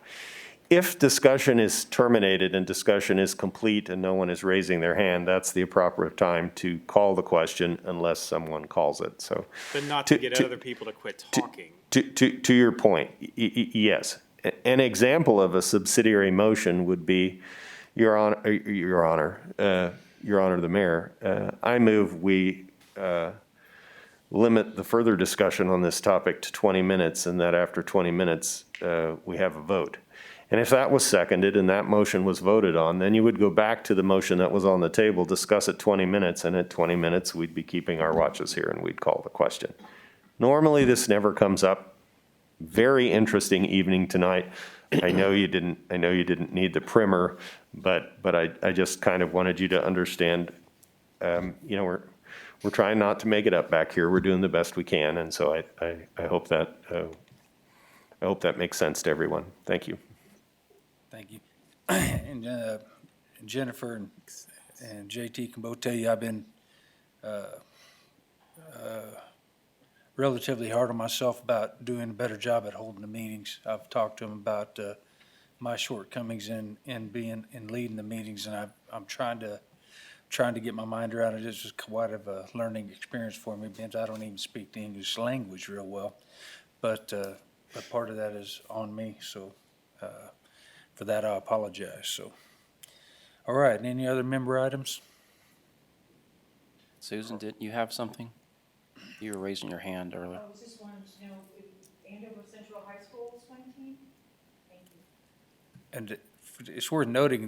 If discussion is terminated and discussion is complete and no one is raising their hand, that's the appropriate time to call the question unless someone calls it. So, But not to get other people to quit talking. To your point, yes. An example of a subsidiary motion would be, Your Honor, the Mayor, I move we limit the further discussion on this topic to 20 minutes, and that after 20 minutes, we have a vote. And if that was seconded and that motion was voted on, then you would go back to the motion that was on the table, discuss it 20 minutes, and at 20 minutes, we'd be keeping our watches here and we'd call the question. Normally, this never comes up. Very interesting evening tonight. I know you didn't need the primer, but I just kind of wanted you to understand, we're trying not to make it up back here. We're doing the best we can, and so I hope that makes sense to everyone. Thank you. Thank you. And Jennifer and JT can both tell you I've been relatively hard on myself about doing a better job at holding the meetings. I've talked to them about my shortcomings in leading the meetings, and I'm trying to get my mind around it. It's just quite of a learning experience for me because I don't even speak the English language real well. But part of that is on me, so for that I apologize. So, all right, any other member items? Susan, didn't you have something? You were raising your hand earlier. I was just wanting to know if Andover Central High School swim team? Thank you. And it's worth noting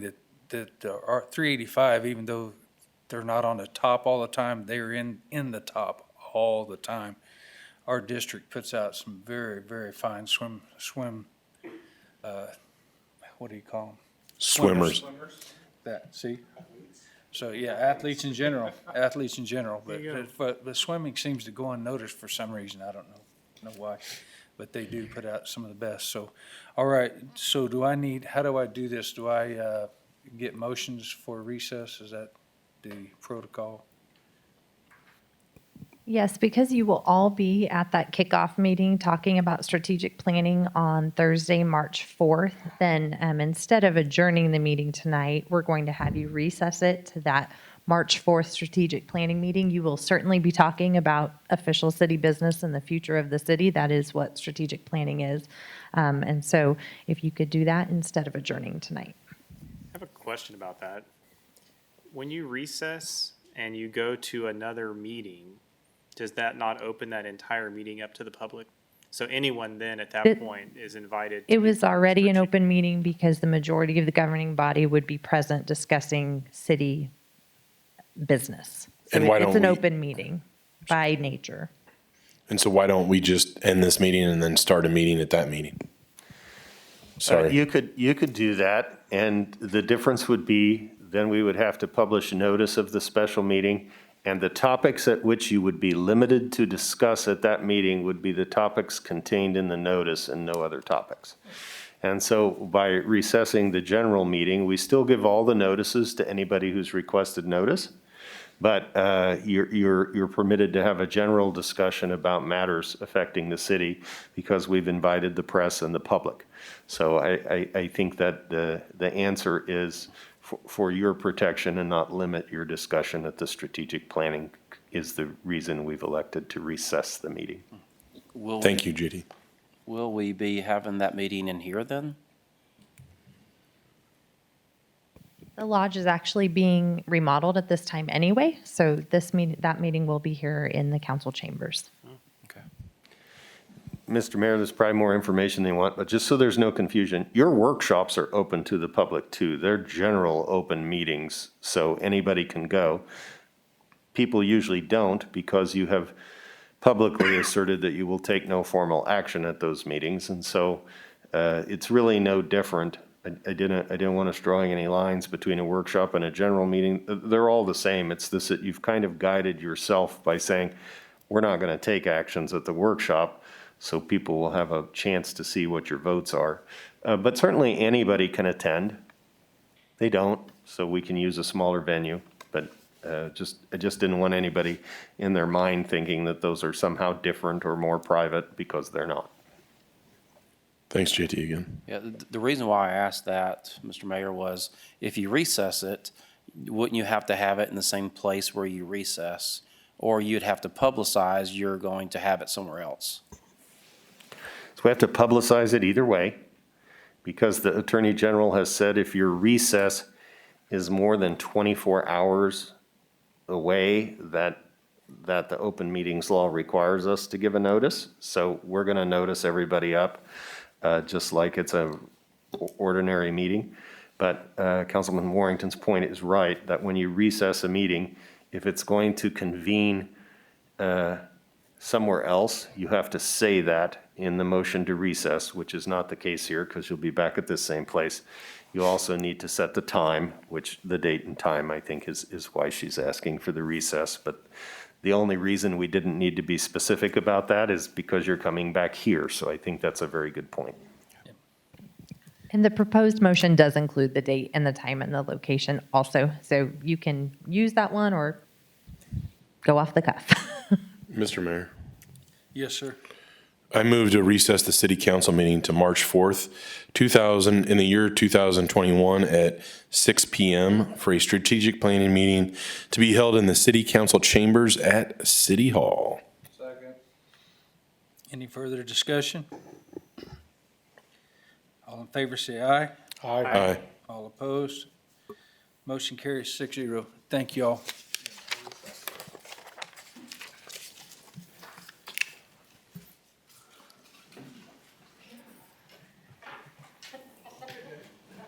that our 385, even though they're not on the top all the time, they're in the top all the time. Our district puts out some very, very fine swim, what do you call them? Swimmers. That, see? So, yeah, athletes in general, but the swimming seems to go unnoticed for some reason. I don't know why, but they do put out some of the best. So, all right, so how do I do this? Do I get motions for recess? Is that the protocol? Yes, because you will all be at that kickoff meeting talking about strategic planning on Thursday, March 4th, then instead of adjourning the meeting tonight, we're going to have you recess it to that March 4th strategic planning meeting. You will certainly be talking about official city business and the future of the city. That is what strategic planning is. And so if you could do that instead of adjourning tonight. I have a question about that. When you recess and you go to another meeting, does that not open that entire meeting up to the public? So anyone then at that point is invited? It was already an open meeting because the majority of the governing body would be present discussing city business. So And why it's don't an we- open meeting by nature. And so why don't we just end this meeting and then start a meeting at that meeting? Sorry. You could do that, and the difference would be, then we would have to publish notice of the special meeting, and the topics at which you would be limited to discuss at that meeting would be the topics contained in the notice and no other topics. And so by recessing the general meeting, we still give all the notices to anybody who's requested notice, but you're permitted to have a general discussion about matters affecting the city because we've invited the press and the public. So I think that the answer is for your protection and not limit your discussion at the strategic planning is the reason we've elected to recess the meeting. Thank you, JD. Will we be having that meeting in here then? The lodge is actually being remodeled at this time anyway, so that meeting will be here in the council chambers. Okay. Mr. Mayor, there's probably more information they want, but just so there's no confusion, your workshops are open to the public too. They're general open meetings, so anybody can go. People usually don't because you have publicly asserted that you will take no formal action at those meetings, and so it's really no different. I didn't want us drawing any lines between a workshop and a general meeting. They're all the same. It's this that you've kind of guided yourself by saying, we're not going to take actions at the workshop, so people will have a chance to see what your votes are. But certainly anybody can attend. They don't, so we can use a smaller venue. But I just didn't want anybody in their mind thinking that those are somehow different or more private because they're not. Thanks, JT, again. Yeah, the reason why I asked that, Mr. Mayor, was if you recess it, wouldn't you have to have it in the same place where you recess? Or you'd have to publicize you're going to have it somewhere else? So we have to publicize it either way, because the Attorney General has said if your recess is more than 24 hours away, that the open meetings law requires us to give a notice. So we're going to notice everybody up, just like it's a ordinary meeting. But Councilman Warrington's point is right, that when you recess a meeting, if it's going to convene somewhere else, you have to say that in the motion to recess, which is not the case here because you'll be back at this same place. You also need to set the time, which the date and time, I think, is why she's asking for the recess. But the only reason we didn't need to be specific about that is because you're coming back here. So I think that's a very good point. And the proposed motion does include the date and the time and the location also. So you can use that one or go off the cuff. Mr. Mayor, Yes, sir. I move to recess the city council meeting to March 4th, in the year 2021 at 6 PM for a strategic planning meeting to be held in the city council chambers at City Hall. Any further discussion? All in favor, say aye. Aye. All opposed? Motion carries 6-0. Thank you all.